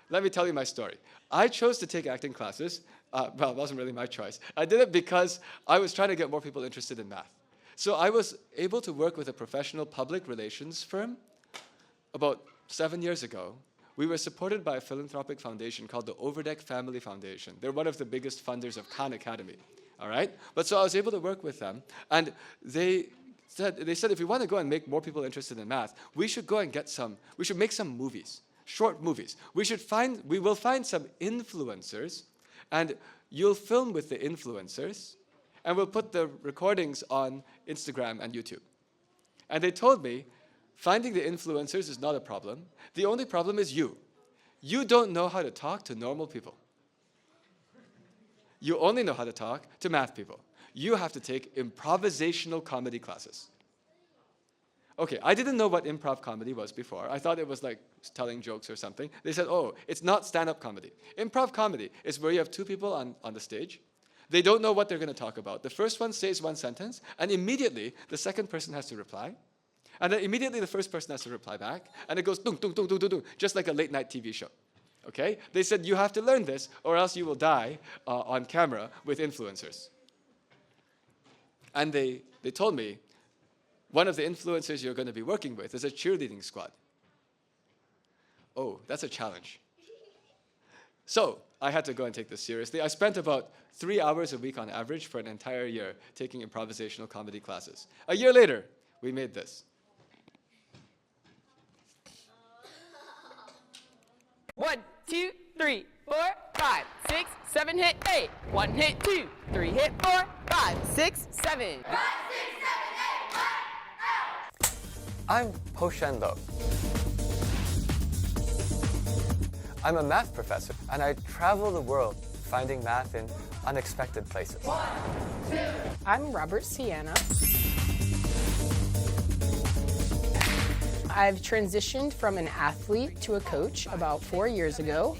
Let me tell you my story. I chose to take acting classes. Well, it wasn't really my choice. I did it because I was trying to get more people interested in math. So I was able to work with a professional public relations firm about 7 years ago. We were supported by a philanthropic foundation called the Overdeck Family Foundation. They're one of the biggest funders of Khan Academy. All right? But so I was able to work with them, and they said if we want to go and make more people interested in math, we should go and we should make some movies, short movies. We will find some influencers, and you'll film with the influencers, and we'll put the recordings on Instagram and YouTube. And they told me, finding the influencers is not a problem. The only problem is you. You don't know how to talk to normal people. You only know how to talk to math people. You have to take improvisational comedy classes. Okay, I didn't know what improv comedy was before. I thought it was like telling jokes or something. They said, oh, it's not stand-up comedy. Improv comedy is where you have two people on the stage. They don't know what they're going to talk about. The first one says one sentence, and immediately the second person has to reply. And then immediately the first person has to reply back, and it goes dung, dung, dung, dung, dung, dung, just like a late-night TV show. Okay? They said, you have to learn this, or else you will die on camera with influencers. And they told me, one of the influencers you're going to be working with is a cheerleading squad. Oh, that's a challenge. So I had to go and take this seriously. I spent about 3 hours a week on average for an entire year taking improvisational comedy classes. A year later, we made this. 1, 2, 3, 4, 5, 6, 7, hit 8. 1 hit 2, 3 hit 4, 5, 6, 7. I'm Shen. I'm a math professor, and I travel the world finding math in unexpected places. I'm Robert Sienna. I've transitioned from an athlete to a coach about 4 years ago.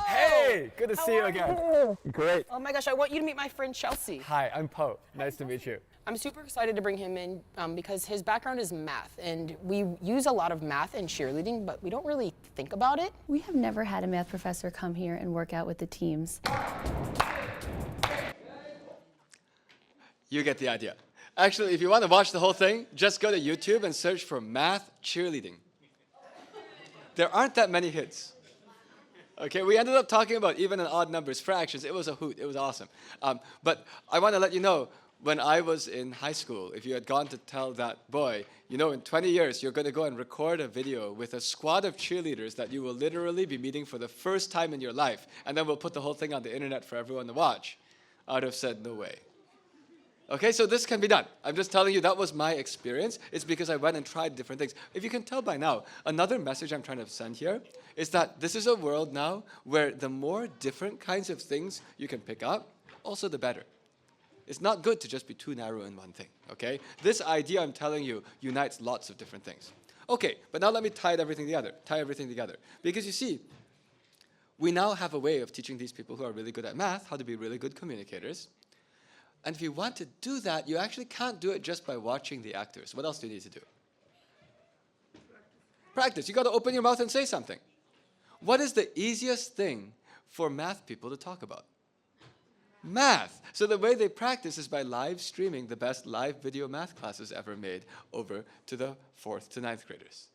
Hey, good to see you again. Great. Oh my gosh, I want you to meet my friend Chelsea. Hi, I'm Po. Nice to meet you. I'm super excited to bring him in because his background is math, and we use a lot of math in cheerleading, but we don't really think about it. We have never had a math professor come here and work out with the teams. You get the idea. Actually, if you want to watch the whole thing, just go to YouTube and search for math cheerleading. There aren't that many hits. Okay, we ended up talking about even and odd numbers, fractions. It was a hoot. It was awesome. But I want to let you know, when I was in high school, if you had gone to tell that boy, you know, in 20 years, you're going to go and record a video with a squad of cheerleaders that you will literally be meeting for the first time in your life, and then we'll put the whole thing on the internet for everyone to watch, I would have said, no way. Okay, so this can be done. I'm just telling you that was my experience. It's because I went and tried different things. If you can tell by now, another message I'm trying to send here is that this is a world now where the more different kinds of things you can pick up, also the better. It's not good to just be too narrow in one thing, okay? This idea, I'm telling you, unites lots of different things. Okay, but now let me tie everything together. Because you see, we now have a way of teaching these people who are really good at math how to be really good communicators. And if you want to do that, you actually can't do it just by watching the actors. What else do you need to do? Practice. You got to open your mouth and say something. What is the easiest thing for math people to talk about? Math. So the way they practice is by live streaming the best live video math classes ever made over to the 4th to 9th graders.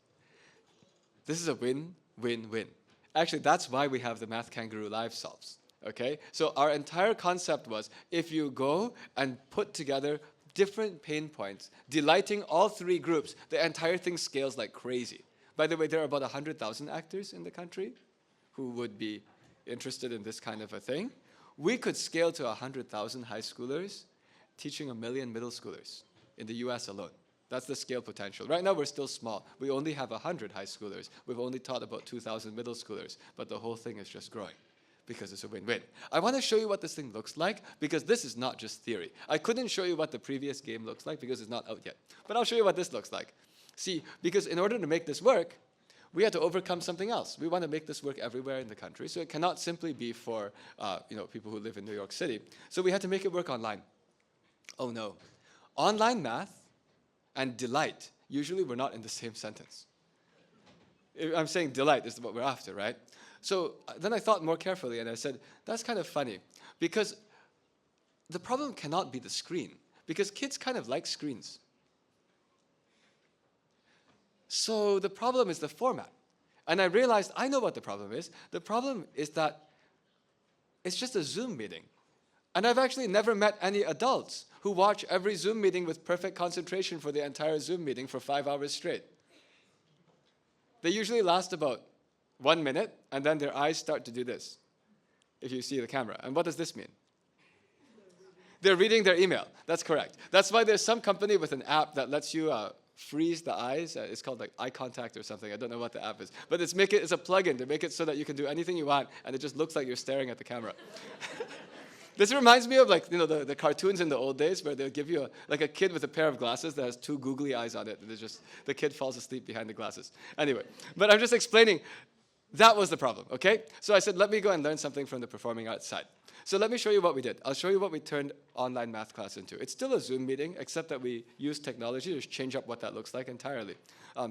This is a win, win, win. Actually, that's why we have the Math Kangaroo Live Solves. Okay, so our entire concept was, if you go and put together different pain points, delighting all 3 groups, the entire thing scales like crazy. By the way, there are about 100,000 actors in the country who would be interested in this kind of a thing. We could scale to 100,000 high schoolers teaching 1 million middle schoolers in the US alone. That's the scale potential. Right now, we're still small. We only have 100 high schoolers. We've only taught about 2,000 middle schoolers. But the whole thing is just growing because it's a win-win. I want to show you what this thing looks like because this is not just theory. I couldn't show you what the previous game looks like because it's not out yet. But I'll show you what this looks like. See, because in order to make this work, we had to overcome something else. We want to make this work everywhere in the country, so it cannot simply be for people who live in New York City. So we had to make it work online. Oh no. Online math and delight usually were not in the same sentence. I'm saying delight is what we're after, right? So then I thought more carefully and I said, that's kind of funny because the problem cannot be the screen because kids kind of like screens. So the problem is the format. And I realized I know what the problem is. The problem is that it's just a Zoom meeting. And I've actually never met any adults who watch every Zoom meeting with perfect concentration for the entire Zoom meeting for 5 hours straight. They usually last about 1 minute, and then their eyes start to do this, if you see the camera. And what does this mean? They're reading their email. That's correct. That's why there's some company with an app that lets you freeze the eyes. It's called like eye contact or something. I don't know what the app is. But it's a plugin to make it so that you can do anything you want, and it just looks like you're staring at the camera. This reminds me of the cartoons in the old days where they'll give you a kid with a pair of glasses that has 2 googly eyes on it. And the kid falls asleep behind the glasses. Anyway, but I'm just explaining that was the problem, okay? So I said, let me go and learn something from the performing arts side. So let me show you what we did. I'll show you what we turned online math class into. It's still a Zoom meeting, except that we use technology to change up what that looks like entirely.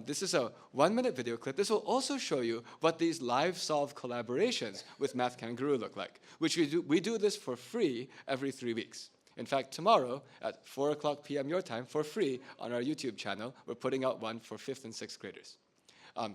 This is a 1-minute video clip. This will also show you what these live solve collaborations with Math Kangaroo look like, which we do this for free every 3 weeks. In fact, tomorrow at 4:00 p.m. your time, for free on our YouTube channel, we're putting out one for 5th and 6th graders.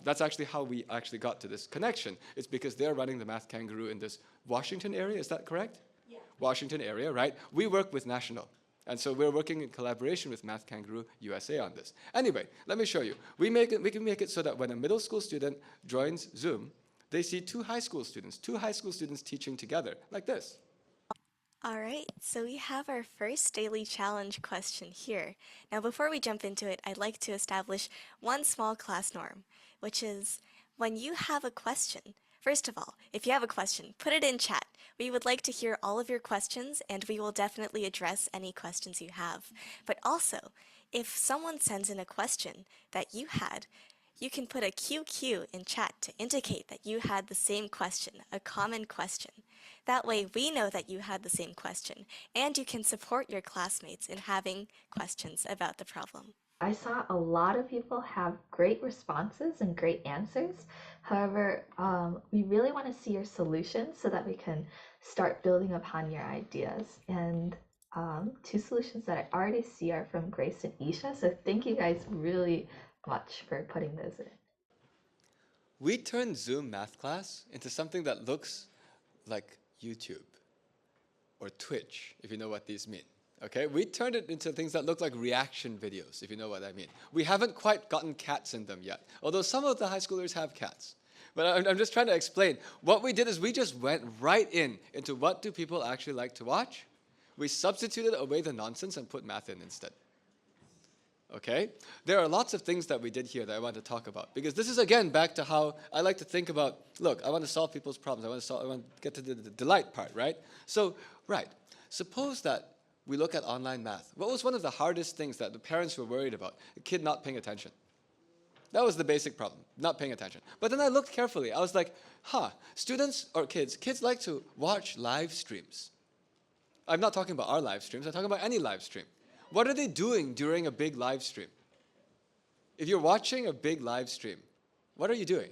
That's actually how we actually got to this connection. It's because they're running the Math Kangaroo in this Washington area, is that correct? Yeah. Washington area, right? We work with National. And so we're working in collaboration with Math Kangaroo USA on this. Anyway, let me show you. We can make it so that when a middle school student joins Zoom, they see 2 high school students teaching together, like this. All right, so we have our first daily challenge question here. Now, before we jump into it, I'd like to establish one small class norm, which is when you have a question, first of all, if you have a question, put it in chat. We would like to hear all of your questions, and we will definitely address any questions you have. But also, if someone sends in a question that you had, you can put a QQ in chat to indicate that you had the same question, a common question. That way we know that you had the same question, and you can support your classmates in having questions about the problem. I saw a lot of people have great responses and great answers. However, we really want to see your solutions so that we can start building upon your ideas. And 2 solutions that I already see are from Grace and Isha. So thank you guys really much for putting those in. We turned Zoom math class into something that looks like YouTube or Twitch, if you know what these mean. Okay, we turned it into things that look like reaction videos, if you know what I mean. We haven't quite gotten cats in them yet, although some of the high schoolers have cats. But I'm just trying to explain. What we did is we just went right into what do people actually like to watch. We substituted away the nonsense and put math in instead. Okay? There are lots of things that we did here that I want to talk about, because this is, again, back to how I like to think about, look, I want to solve people's problems. I want to get to the delight part, right? So, right, suppose that we look at online math. What was one of the hardest things that the parents were worried about? A kid not paying attention. That was the basic problem, not paying attention. But then I looked carefully. I was like, students or kids like to watch live streams. I'm not talking about our live streams. I'm talking about any live stream. What are they doing during a big live stream? If you're watching a big live stream, what are you doing?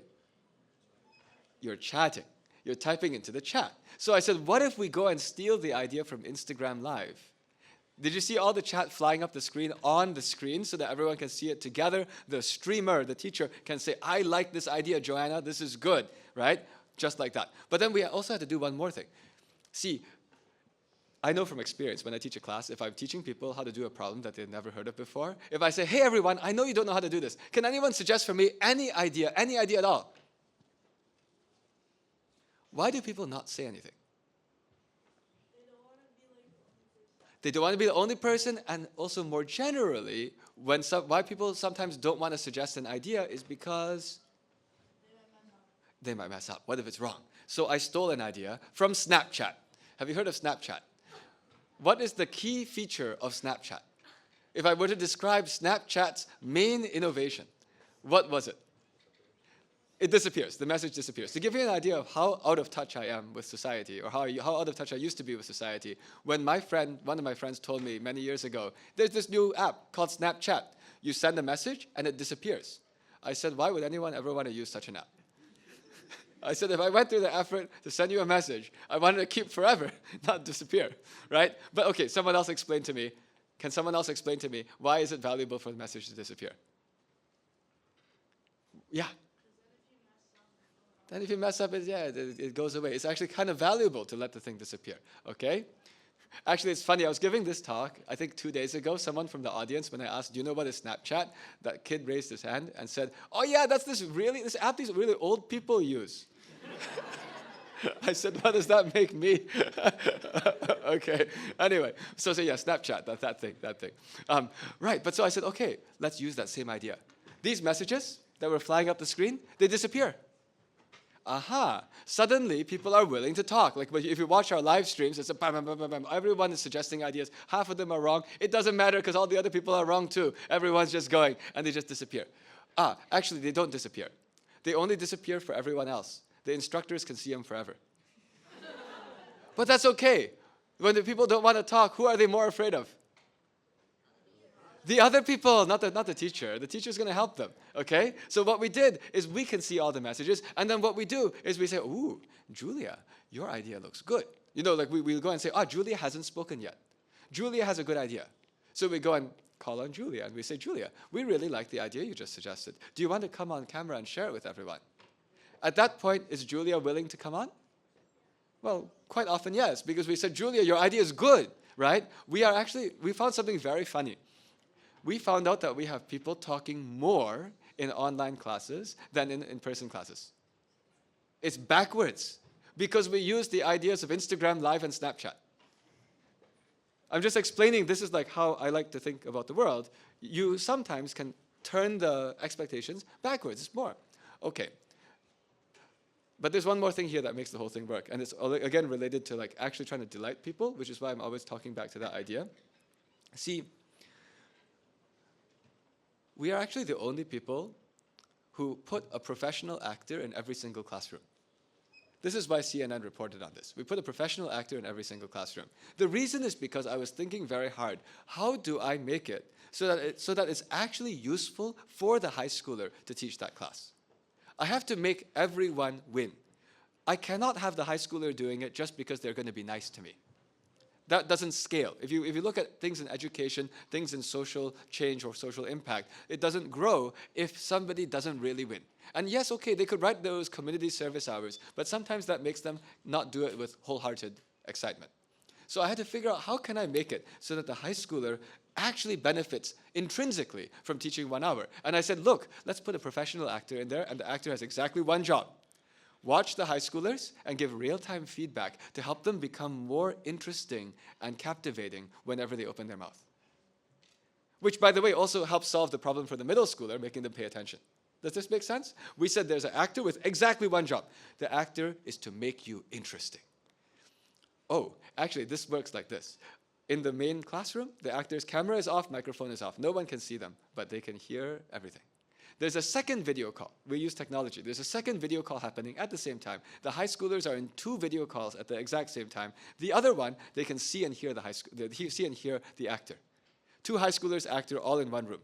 You're chatting. You're typing into the chat. So I said, what if we go and steal the idea from Instagram Live? Did you see all the chat flying up the screen on the screen so that everyone can see it together? The streamer, the teacher, can say, I like this idea, Joanna, this is good, right? Just like that. But then we also had to do one more thing. See, I know from experience when I teach a class, if I'm teaching people how to do a problem that they've never heard of before, if I say, hey everyone, I know you don't know how to do this. Can anyone suggest for me any idea at all? Why do people not say anything? They don't want to be the only person, and also more generally, why people sometimes don't want to suggest an idea is because they might mess up. What if it's wrong? So I stole an idea from Snapchat. Have you heard of Snapchat? What is the key feature of Snapchat? If I were to describe Snapchat's main innovation, what was it? It disappears. The message disappears. To give you an idea of how out of touch I am with society, or how out of touch I used to be with society, when one of my friends told me many years ago, there's this new app called Snapchat. You send a message and it disappears. I said, why would anyone ever want to use such an app? I said, if I went through the effort to send you a message, I wanted to keep forever, not disappear, right? But okay, someone else explain to me. Can someone else explain to me why is it valuable for the message to disappear? Yeah. Then if you mess up, it goes away. It's actually kind of valuable to let the thing disappear, okay? Actually, it's funny. I was giving this talk, I think 2 days ago. Someone from the audience, when I asked, do you know what is Snapchat? That kid raised his hand and said, oh yeah, that's this app these really old people use. I said, what does that make me? Okay. Anyway, so yeah, Snapchat, that thing. Right, but so I said, okay, let's use that same idea. These messages that were flying up the screen, they disappear. Aha, suddenly people are willing to talk. Like if you watch our live streams, it's a bam, bam, bam, bam, bam. Everyone is suggesting ideas. Half of them are wrong. It doesn't matter because all the other people are wrong too. Everyone's just going and they just disappear. Actually, they don't disappear. They only disappear for everyone else. The instructors can see them forever. But that's okay. When the people don't want to talk, who are they more afraid of? The other people, not the teacher. The teacher's going to help them, okay? So what we did is we can see all the messages, and then what we do is we say, ooh, Julia, your idea looks good. You know, like we'll go and say, Julia hasn't spoken yet. Julia has a good idea. So we go and call on Julia, and we say, Julia, we really like the idea you just suggested. Do you want to come on camera and share it with everyone? At that point, is Julia willing to come on? Well, quite often, yes, because we said, Julia, your idea is good, right? We found something very funny. We found out that we have people talking more in online classes than in in-person classes. It's backwards because we use the ideas of Instagram Live and Snapchat. I'm just explaining this is like how I like to think about the world. You sometimes can turn the expectations backwards. It's more. Okay. But there's one more thing here that makes the whole thing work. And it's, again, related to like actually trying to delight people, which is why I'm always talking back to that idea. See, we are actually the only people who put a professional actor in every single classroom. This is why CNN reported on this. We put a professional actor in every single classroom. The reason is because I was thinking very hard, how do I make it so that it's actually useful for the high schooler to teach that class? I have to make everyone win. I cannot have the high schooler doing it just because they're going to be nice to me. That doesn't scale. If you look at things in education, things in social change or social impact, it doesn't grow if somebody doesn't really win. And yes, okay, they could write those community service hours, but sometimes that makes them not do it with wholehearted excitement. So I had to figure out how can I make it so that the high schooler actually benefits intrinsically from teaching 1 hour. And I said, look, let's put a professional actor in there, and the actor has exactly one job. Watch the high schoolers and give real-time feedback to help them become more interesting and captivating whenever they open their mouth. Which, by the way, also helps solve the problem for the middle schooler, making them pay attention. Does this make sense? We said there's an actor with exactly one job. The actor is to make you interesting. Oh, actually, this works like this. In the main classroom, the actor's camera is off, microphone is off. No one can see them, but they can hear everything. There's a second video call. We use technology. There's a second video call happening at the same time. The high schoolers are in 2 video calls at the exact same time. The other one, they can see and hear see and hear the actor. 2 high schoolers, actor, all in one room.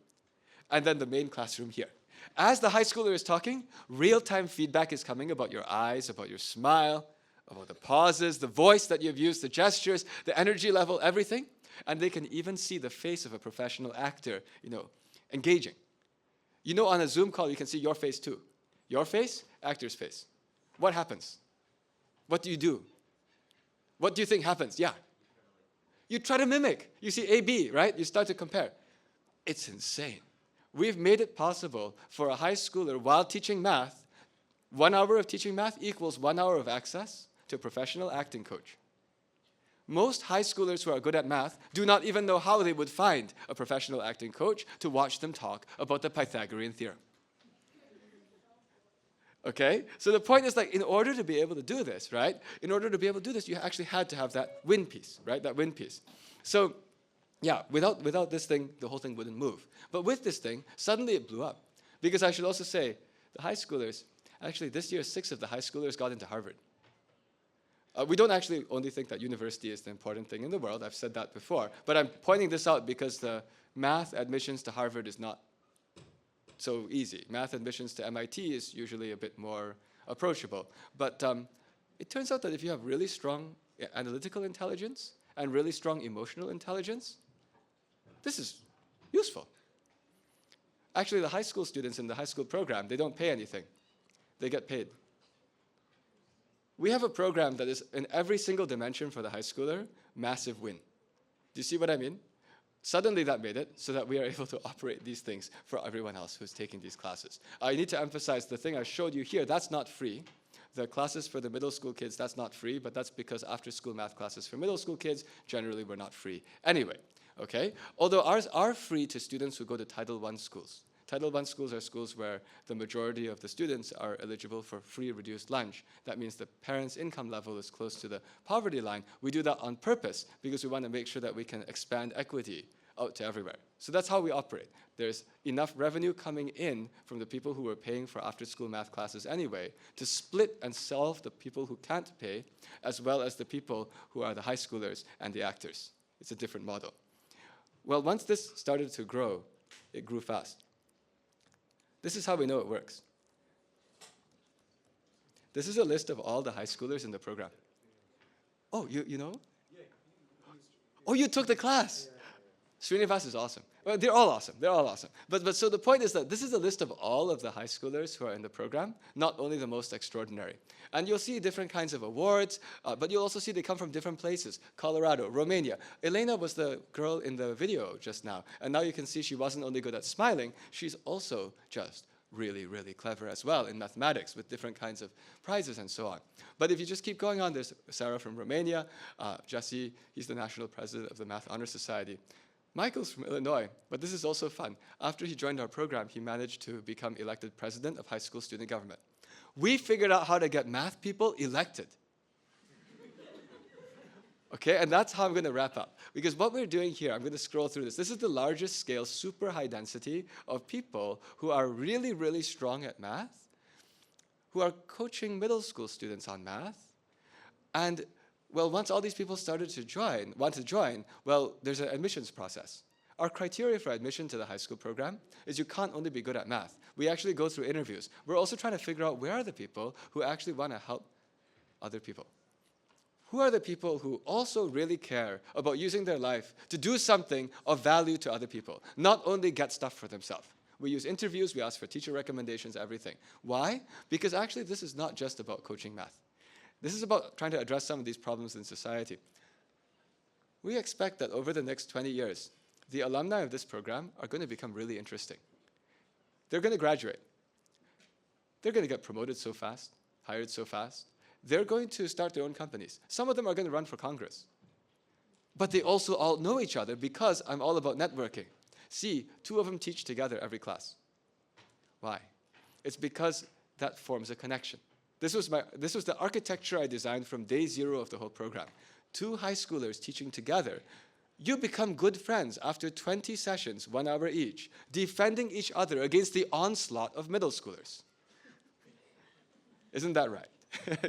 And then the main classroom here. As the high schooler is talking, real-time feedback is coming about your eyes, about your smile, about the pauses, the voice that you've used, the gestures, the energy level, everything. And they can even see the face of a professional actor, engaging. On a Zoom call, you can see your face too. Your face, actor's face. What happens? What do you do? What do you think happens? Yeah. You try to mimic. You see A, B, right? You start to compare. It's insane. We've made it possible for a high schooler, while teaching math, 1 hour of teaching math equals 1 hour of access to a professional acting coach. Most high schoolers who are good at math do not even know how they would find a professional acting coach to watch them talk about the Pythagorean theorem. Okay? So the point is, like, in order to be able to do this, right? In order to be able to do this, you actually had to have that win piece, right? That win piece. So, yeah, without this thing, the whole thing wouldn't move. But with this thing, suddenly it blew up. Because I should also say, the high schoolers, actually this year, 6 of the high schoolers got into Harvard. We don't actually only think that university is the important thing in the world. I've said that before. But I'm pointing this out because the math admissions to Harvard is not so easy. Math admissions to MIT is usually a bit more approachable. But it turns out that if you have really strong analytical intelligence and really strong emotional intelligence, this is useful. Actually, the high school students in the high school program, they don't pay anything. They get paid. We have a program that is, in every single dimension for the high schooler, massive win. Do you see what I mean? Suddenly that made it so that we are able to operate these things for everyone else who's taking these classes. I need to emphasize the thing I showed you here, that's not free. The classes for the middle school kids, that's not free, but that's because after school math classes for middle school kids generally were not free anyway, okay? Although ours are free to students who go to Title I schools. Title I schools are schools where the majority of the students are eligible for free reduced lunch. That means the parents' income level is close to the poverty line. We do that on purpose because we want to make sure that we can expand equity out to everywhere. So that's how we operate. There's enough revenue coming in from the people who are paying for after-school math classes anyway to split and solve the people who can't pay, as well as the people who are the high schoolers and the actors. It's a different model. Well, once this started to grow, it grew fast. This is how we know it works. This is a list of all the high schoolers in the program. Oh, you know? Oh, you took the class. Srinivas is awesome. Well, they're all awesome. They're all awesome. But so the point is that this is a list of all of the high schoolers who are in the program, not only the most extraordinary. And you'll see different kinds of awards, but you'll also see they come from different places. Colorado, Romania. Elena was the girl in the video just now. And now you can see she wasn't only good at smiling, she's also just really, really clever as well in mathematics with different kinds of prizes and so on. But if you just keep going on, there's Sarah from Romania, Jesse, he's the national president of the Math Honor Society. Michael's from Illinois, but this is also fun. After he joined our program, he managed to become elected president of high school student government. We figured out how to get math people elected. Okay, and that's how I'm going to wrap up. Because what we're doing here, I'm going to scroll through this. This is the largest scale, super high density of people who are really, really strong at math, who are coaching middle school students on math, and well, once all these people started to want to join, well, there's an admissions process. Our criteria for admission to the high school program is you can't only be good at math. We actually go through interviews. We're also trying to figure out where are the people who actually want to help other people. Who are the people who also really care about using their life to do something of value to other people, not only get stuff for themselves. We use interviews, we ask for teacher recommendations, everything. Why? Because actually this is not just about coaching math. This is about trying to address some of these problems in society. We expect that over the next 20 years, the alumni of this program are going to become really interesting. They're going to graduate. They're going to get promoted so fast, hired so fast. They're going to start their own companies. Some of them are going to run for Congress. But they also all know each other because I'm all about networking. See, 2 of them teach together every class. Why? It's because that forms a connection. This was the architecture I designed from day 0 of the whole program. 2 high schoolers teaching together. You become good friends after 20 sessions, 1 hour each, defending each other against the onslaught of middle schoolers. Isn't that right?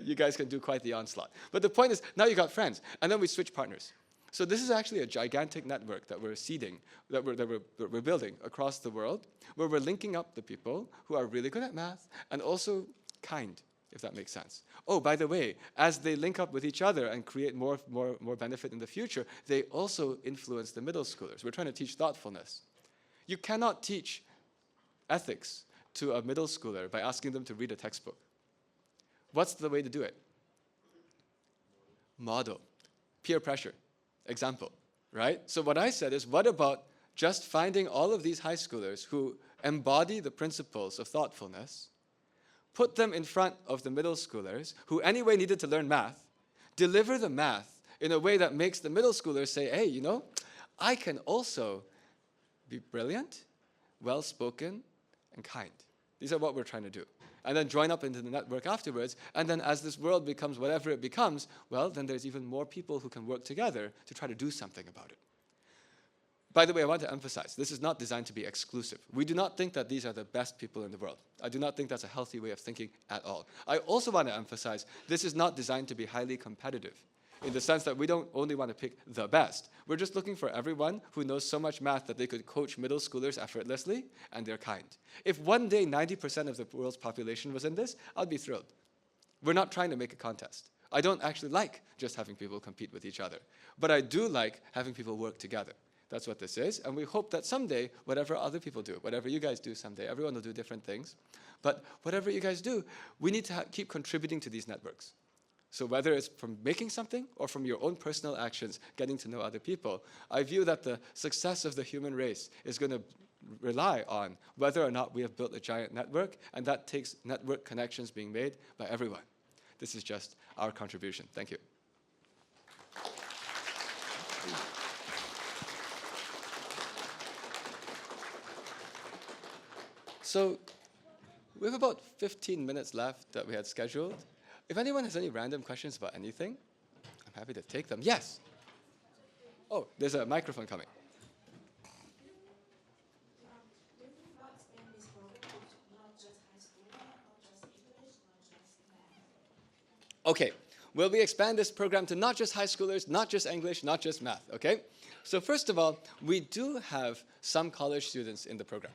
You guys can do quite the onslaught. But the point is, now you got friends, and then we switch partners. So this is actually a gigantic network that we're seeding, that we're building across the world, where we're linking up the people who are really good at math and also kind, if that makes sense. Oh, by the way, as they link up with each other and create more benefit in the future, they also influence the middle schoolers. We're trying to teach thoughtfulness. You cannot teach ethics to a middle schooler by asking them to read a textbook. What's the way to do it? Model. Peer pressure. Example, right? So what I said is, what about just finding all of these high schoolers who embody the principles of thoughtfulness, put them in front of the middle schoolers who anyway needed to learn math, deliver the math in a way that makes the middle schoolers say, hey, you know, I can also be brilliant, well-spoken, and kind. These are what we're trying to do. And then join up into the network afterwards. And then as this world becomes whatever it becomes, well, then there's even more people who can work together to try to do something about it. By the way, I want to emphasize, this is not designed to be exclusive. We do not think that these are the best people in the world. I do not think that's a healthy way of thinking at all. I also want to emphasize, this is not designed to be highly competitive, in the sense that we don't only want to pick the best. We're just looking for everyone who knows so much math that they could coach middle schoolers effortlessly, and they're kind. If one day 90% of the world's population was in this, I'd be thrilled. We're not trying to make a contest. I don't actually like just having people compete with each other. But I do like having people work together. That's what this is, and we hope that someday, whatever other people do, whatever you guys do someday, everyone will do different things, but whatever you guys do, we need to keep contributing to these networks. So whether it's from making something or from your own personal actions, getting to know other people, I view that the success of the human race is going to rely on whether or not we have built a giant network, and that takes network connections being made by everyone. This is just our contribution. Thank you. So we have about 15 minutes left that we had scheduled. If anyone has any random questions about anything, I'm happy to take them. Yes? Oh, there's a microphone coming. Okay, will we expand this program to not just high schoolers, not just English, not just math, okay? So first of all, we do have some college students in the program.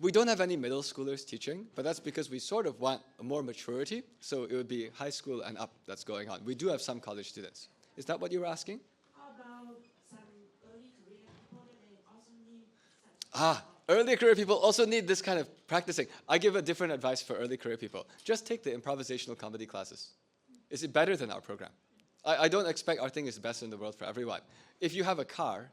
We don't have any middle schoolers teaching, but that's because we sort of want more maturity, so it would be high school and up that's going on. We do have some college students. Is that what you were asking? How about some early career people that they also need Early career people also need this kind of practicing. I give a different advice for early career people. Just take the improvisational comedy classes. Is it better than our program? I don't expect our thing is the best in the world for everyone. If you have a car,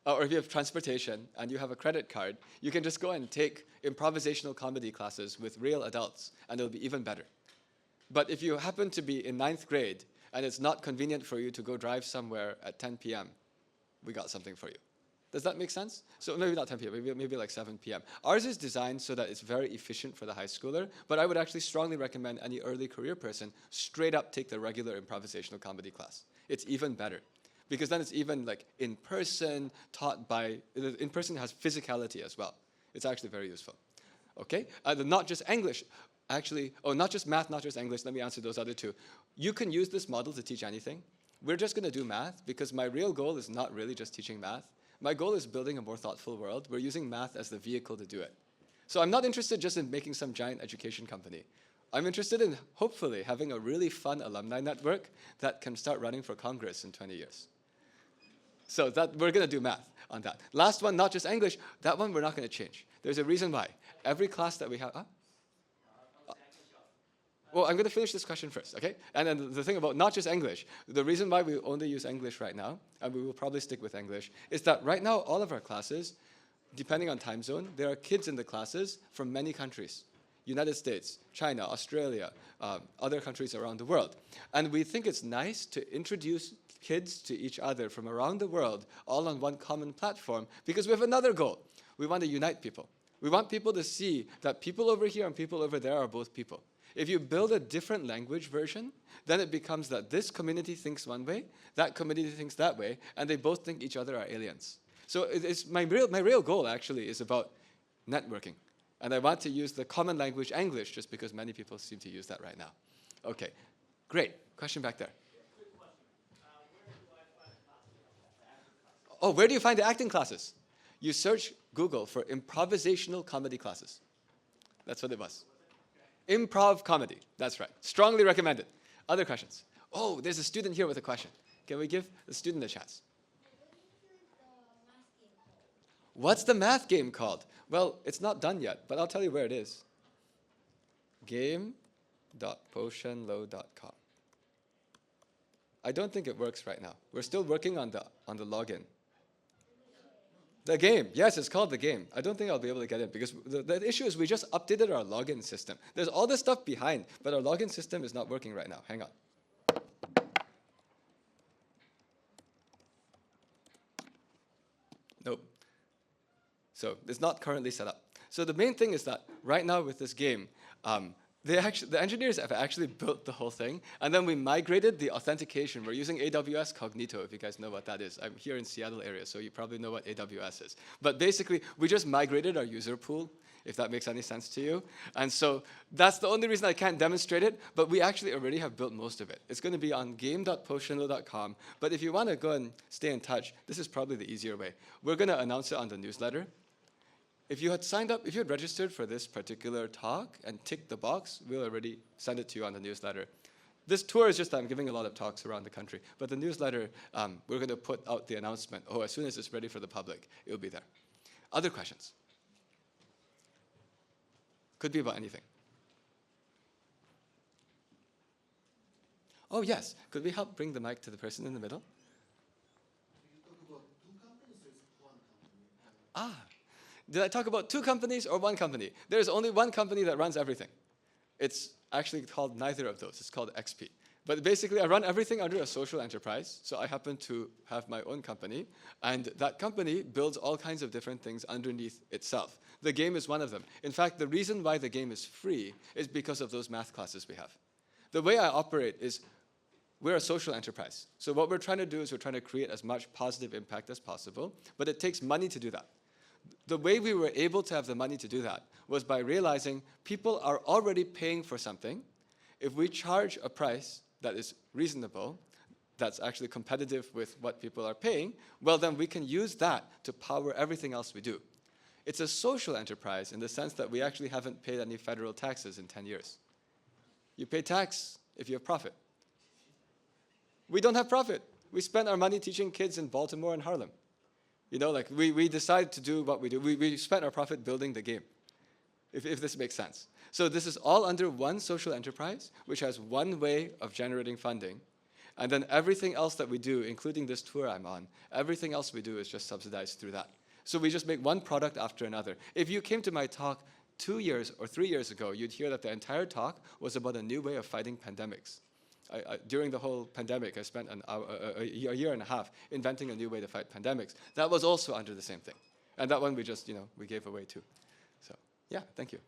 or if you have transportation and you have a credit card, you can just go and take improvisational comedy classes with real adults, and it'll be even better. But if you happen to be in 9th grade and it's not convenient for you to go drive somewhere at 10 p.m., we got something for you. Does that make sense? So maybe not 10 p.m., maybe like 7 p.m. Ours is designed so that it's very efficient for the high schooler, but I would actually strongly recommend any early career person straight up take the regular improvisational comedy class. It's even better. Because then it's even like in person, taught by, in person has physicality as well. It's actually very useful. Okay? Not just English, actually, not just math, not just English, let me answer those other two. You can use this model to teach anything. We're just going to do math because my real goal is not really just teaching math. My goal is building a more thoughtful world. We're using math as the vehicle to do it. So I'm not interested just in making some giant education company. I'm interested in, hopefully, having a really fun alumni network that can start running for Congress in 20 years. So that we're going to do math on that. Last one, not just English, that one we're not going to change. There's a reason why. Every class that we have... Well, I'm going to finish this question first, okay? And then the thing about not just English, the reason why we only use English right now, and we will probably stick with English, is that right now all of our classes, depending on time zone, there are kids in the classes from many countries. United States, China, Australia, other countries around the world. And we think it's nice to introduce kids to each other from around the world, all on one common platform, because we have another goal. We want to unite people. We want people to see that people over here and people over there are both people. If you build a different language version, then it becomes that this community thinks one way, that community thinks that way, and they both think each other are aliens. So it's my real goal, actually, is about networking. And I want to use the common language English just because many people seem to use that right now. Okay, great. Question back there. Oh, where do you find the acting classes? You search Google for improvisational comedy classes. That's what it was. Improv comedy. That's right. Strongly recommended. Other questions? Oh, there's a student here with a question. Can we give the student a chance? What's the math game called? Well, it's not done yet, but I'll tell you where it is. game.poshenlo.com. I don't think it works right now. We're still working on the login. The game. Yes, it's called the game. I don't think I'll be able to get in because the issue is we just updated our login system. There's all this stuff behind, but our login system is not working right now. Hang on. So it's not currently set up. So the main thing is that right now with this game, the engineers have actually built the whole thing, and then we migrated the authentication. We're using AWS Cognito, if you guys know what that is. I'm here in Seattle area, so you probably know what AWS is. But basically, we just migrated our user pool, if that makes any sense to you. And so that's the only reason I can't demonstrate it, but we actually already have built most of it. It's going to be on game.poshanlo.com, but if you want to go and stay in touch, this is probably the easier way. We're going to announce it on the newsletter. If you had signed up, if you had registered for this particular talk and ticked the box, we'll already send it to you on the newsletter. This tour is just, I'm giving a lot of talks around the country, but the newsletter, we're going to put out the announcement. Oh, as soon as it's ready for the public, it'll be there. Other questions? Could be about anything. Oh, yes. Could we help bring the mic to the person in the middle? Ah. Did I talk about 2 companies or 1 company? There's only 1 company that runs everything. It's actually called neither of those. It's called XP. But basically, I run everything under a social enterprise. So I happen to have my own company. And that company builds all kinds of different things underneath itself. The game is one of them. In fact, the reason why the game is free is because of those math classes we have. The way I operate is we're a social enterprise. So what we're trying to do is we're trying to create as much positive impact as possible. But it takes money to do that. The way we were able to have the money to do that was by realizing people are already paying for something. If we charge a price that is reasonable, that's actually competitive with what people are paying, well, then we can use that to power everything else we do. It's a social enterprise in the sense that we actually haven't paid any federal taxes in 10 years. You pay tax if you have profit. We don't have profit. We spend our money teaching kids in Baltimore and Harlem. You know, like we decide to do what we do. We spent our profit building the game, if this makes sense. So this is all under one social enterprise, which has one way of generating funding. And then everything else that we do, including this tour I'm on, everything else we do is just subsidized through that. So we just make one product after another. If you came to my talk 2 years or 3 years ago, you'd hear that the entire talk was about a new way of fighting pandemics. During the whole pandemic, I spent a year and a half inventing a new way to fight pandemics. That was also under the same thing. And that one we just, we gave away too. So, yeah, thank you.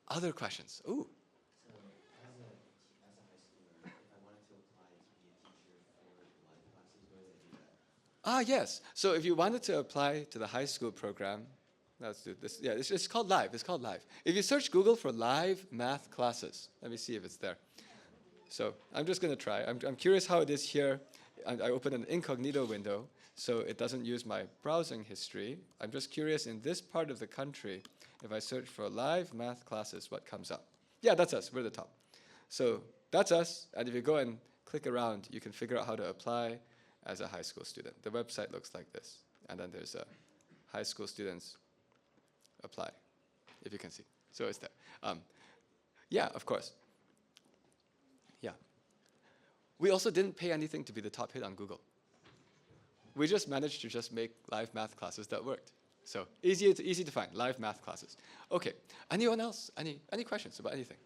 Other questions? Ooh. So, as a high schooler, if I wanted to apply to be a teacher for live classes, where would I do that? Ah, yes. So if you wanted to apply to the high school program, let's do this. Yeah, it's called Live. It's called Live. If you search Google for live math classes, let me see if it's there. So I'm just going to try. I'm curious how it is here. I open an incognito window, so it doesn't use my browsing history. I'm just curious in this part of the country, if I search for live math classes, what comes up? Yeah, that's us. We're the top. So that's us. And if you go and click around, you can figure out how to apply as a high school student. The website looks like this. And then there's a high school students apply, if you can see. So it's there. Yeah, of course. Yeah. We also didn't pay anything to be the top hit on Google. We just managed to just make live math classes that worked. So easy to find, live math classes. Okay, anyone else? Any questions about anything?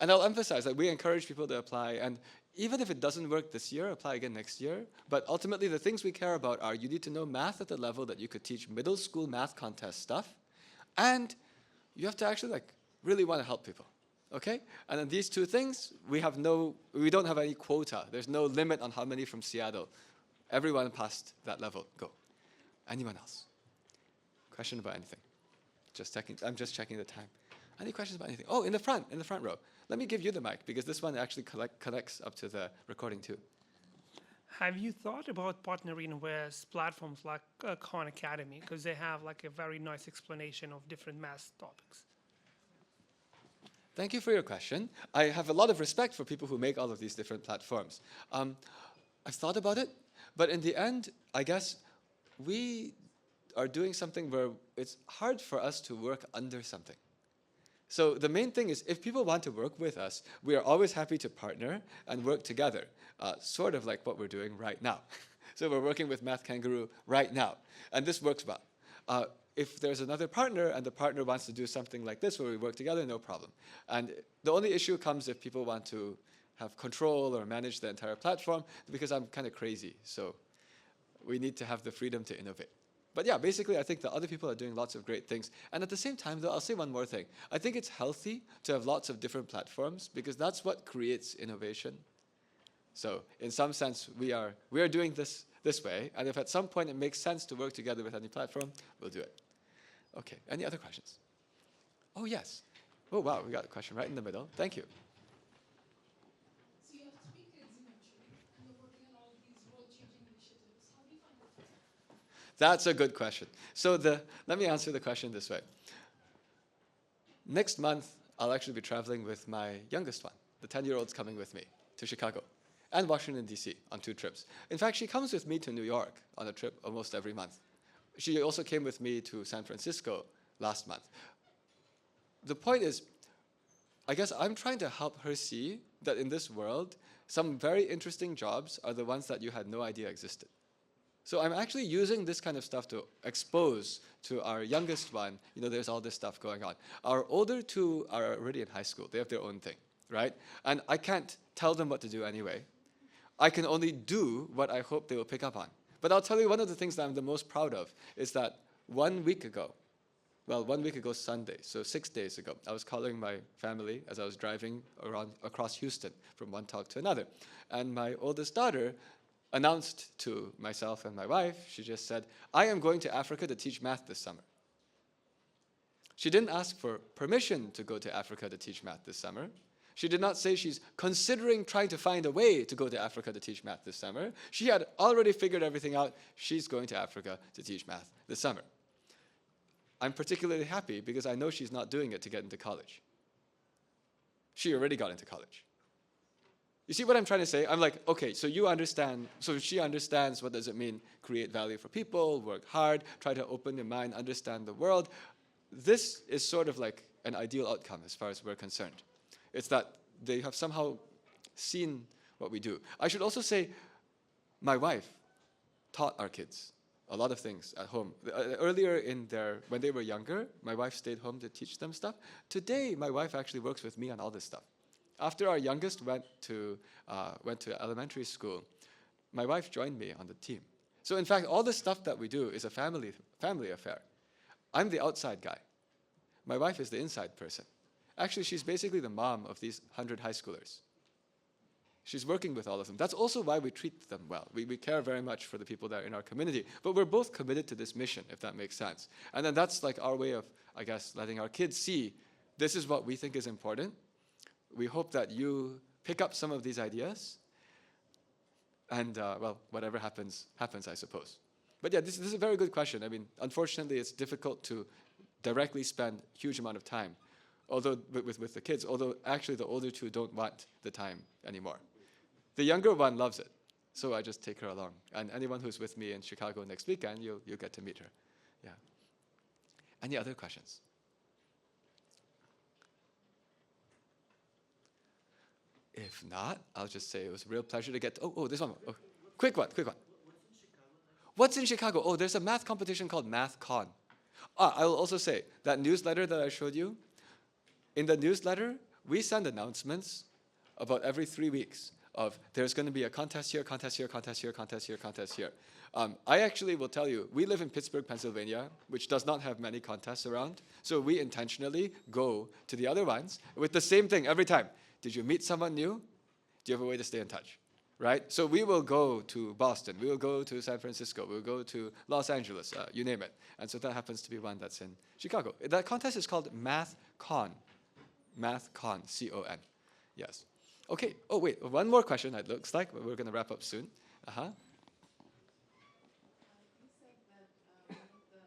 And I'll emphasize that we encourage people to apply, and even if it doesn't work this year, apply again next year. But ultimately, the things we care about are you need to know math at the level that you could teach middle school math contest stuff, and you have to actually really want to help people. Okay? And then these 2 things, we don't have any quota. There's no limit on how many from Seattle. Everyone past that level. Go. Anyone else? Question about anything? I'm just checking the time. Any questions about anything? Oh, in the front row. Let me give you the mic, because this one actually connects up to the recording too. Have you thought about partnering with platforms like Khan Academy? Because they have a very nice explanation of different math topics. Thank you for your question. I have a lot of respect for people who make all of these different platforms. I've thought about it, but in the end, I guess we are doing something where it's hard for us to work under something. So the main thing is, if people want to work with us, we are always happy to partner and work together, sort of like what we're doing right now. So we're working with Math Kangaroo right now, and this works well. If there's another partner and the partner wants to do something like this where we work together, no problem. And the only issue comes if people want to have control or manage the entire platform, because I'm kind of crazy. So we need to have the freedom to innovate. But yeah, basically, I think that other people are doing lots of great things. And at the same time, though, I'll say one more thing. I think it's healthy to have lots of different platforms because that's what creates innovation. So in some sense, we are doing this way. And if at some point it makes sense to work together with any platform, we'll do it. Okay, any other questions? Oh, yes. Oh, wow, we got a question right in the middle. Thank you. So you have 3 kids, you mentioned, and you're working on all of these world-changing initiatives. How do you find the time? That's a good question. So let me answer the question this way. Next month, I'll actually be traveling with my youngest one. The 10-year-old's coming with me to Chicago and Washington, D.C. on 2 trips. In fact, she comes with me to New York on a trip almost every month. She also came with me to San Francisco last month. The point is, I guess I'm trying to help her see that in this world, some very interesting jobs are the ones that you had no idea existed. So I'm actually using this kind of stuff to expose to our youngest one, there's all this stuff going on. Our older 2 are already in high school. They have their own thing, right? And I can't tell them what to do anyway. I can only do what I hope they will pick up on. But I'll tell you one of the things that I'm the most proud of is that 1 week ago Sunday, so 6 days ago, I was calling my family as I was driving across Houston from one talk to another. And my oldest daughter announced to myself and my wife, she just said, I am going to Africa to teach math this summer. She didn't ask for permission to go to Africa to teach math this summer. She did not say she's considering trying to find a way to go to Africa to teach math this summer. She had already figured everything out. She's going to Africa to teach math this summer. I'm particularly happy because I know she's not doing it to get into college. She already got into college. You see what I'm trying to say? I'm like, okay, so you understand, so she understands what does it mean, create value for people, work hard, try to open your mind, understand the world. This is sort of like an ideal outcome as far as we're concerned. It's that they have somehow seen what we do. I should also say, my wife taught our kids a lot of things at home. Earlier when they were younger, my wife stayed home to teach them stuff. Today, my wife actually works with me on all this stuff. After our youngest went to elementary school, my wife joined me on the team. So in fact, all the stuff that we do is a family affair. I'm the outside guy. My wife is the inside person. Actually, she's basically the mom of these 100 high schoolers. She's working with all of them. That's also why we treat them well. We care very much for the people that are in our community. But we're both committed to this mission, if that makes sense. And then that's like our way of, I guess, letting our kids see this is what we think is important. We hope that you pick up some of these ideas. And, well, whatever happens, happens, I suppose. But yeah, this is a very good question. I mean, unfortunately, it's difficult to directly spend a huge amount of time with the kids, although actually the older 2 don't want the time anymore. The younger one loves it, so I just take her along. And anyone who's with me in Chicago next weekend, you'll get to meet her. Yeah. Any other questions? If not, I'll just say it was a real pleasure to get to, oh, this one. Oh, quick one. What's in Chicago? Oh, there's a math competition called MathCon. I will also say, that newsletter that I showed you, in the newsletter, we send announcements about every 3 weeks of there's going to be a contest here, contest here, contest here, contest here, contest here. I actually will tell you, we live in Pittsburgh, Pennsylvania, which does not have many contests around. So we intentionally go to the other ones with the same thing every time. Did you meet someone new? Do you have a way to stay in touch? Right? So we will go to Boston, we will go to San Francisco, we'll go to Los Angeles, you name it. And so that happens to be one that's in Chicago. That contest is called MathCon. MathCon, C-O-N. Yes. Okay. Oh, wait. One more question, it looks like. We're going to wrap up soon. Uh-huh. You said that one of the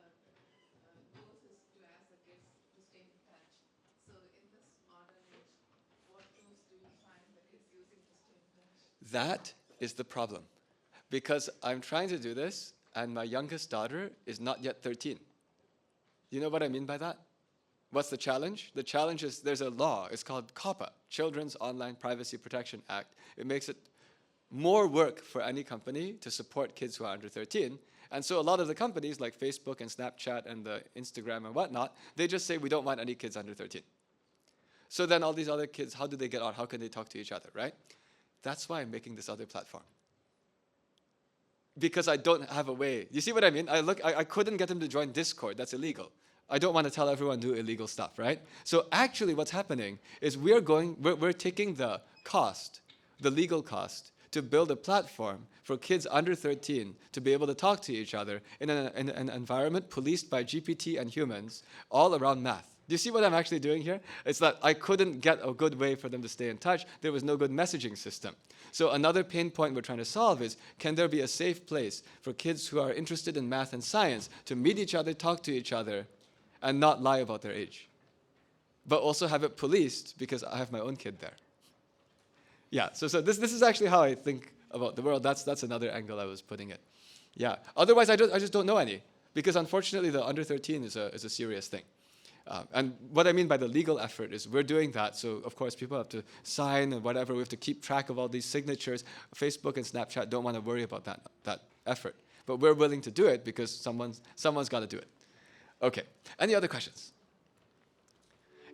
goals is to ask the kids to stay in touch. So in this modern age, what tools do you find the kids using to stay in touch? That is the problem. Because I'm trying to do this, and my youngest daughter is not yet 13. You know what I mean by that? What's the challenge? The challenge is there's a law. It's called COPPA, Children's Online Privacy Protection Act. It makes it more work for any company to support kids who are under 13. And so a lot of the companies like Facebook and Snapchat and the Instagram and whatnot, they just say we don't want any kids under 13. So then all these other kids, how do they get out? How can they talk to each other, right? That's why I'm making this other platform. because I don't have a way. You see what I mean? I couldn't get them to join Discord. That's illegal. I don't want to tell everyone do illegal stuff, right? So actually what's happening is we're taking the cost, the legal cost, to build a platform for kids under 13 to be able to talk to each other in an environment policed by GPT and humans all around math. Do you see what I'm actually doing here? It's that I couldn't get a good way for them to stay in touch. There was no good messaging system. So another pain point we're trying to solve is, can there be a safe place for kids who are interested in math and science to meet each other, talk to each other, and not lie about their age? But also have it policed, because I have my own kid there. Yeah, so this is actually how I think about the world. That's another angle I was putting it. Yeah, otherwise I just don't know any, because unfortunately the under 13 is a serious thing. And what I mean by the legal effort is we're doing that, so of course people have to sign and whatever, we have to keep track of all these signatures. Facebook and Snapchat don't want to worry about that effort. But we're willing to do it because someone's got to do it. Okay, any other questions?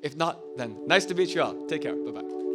If not, then nice to meet you all. Take care, bye-bye.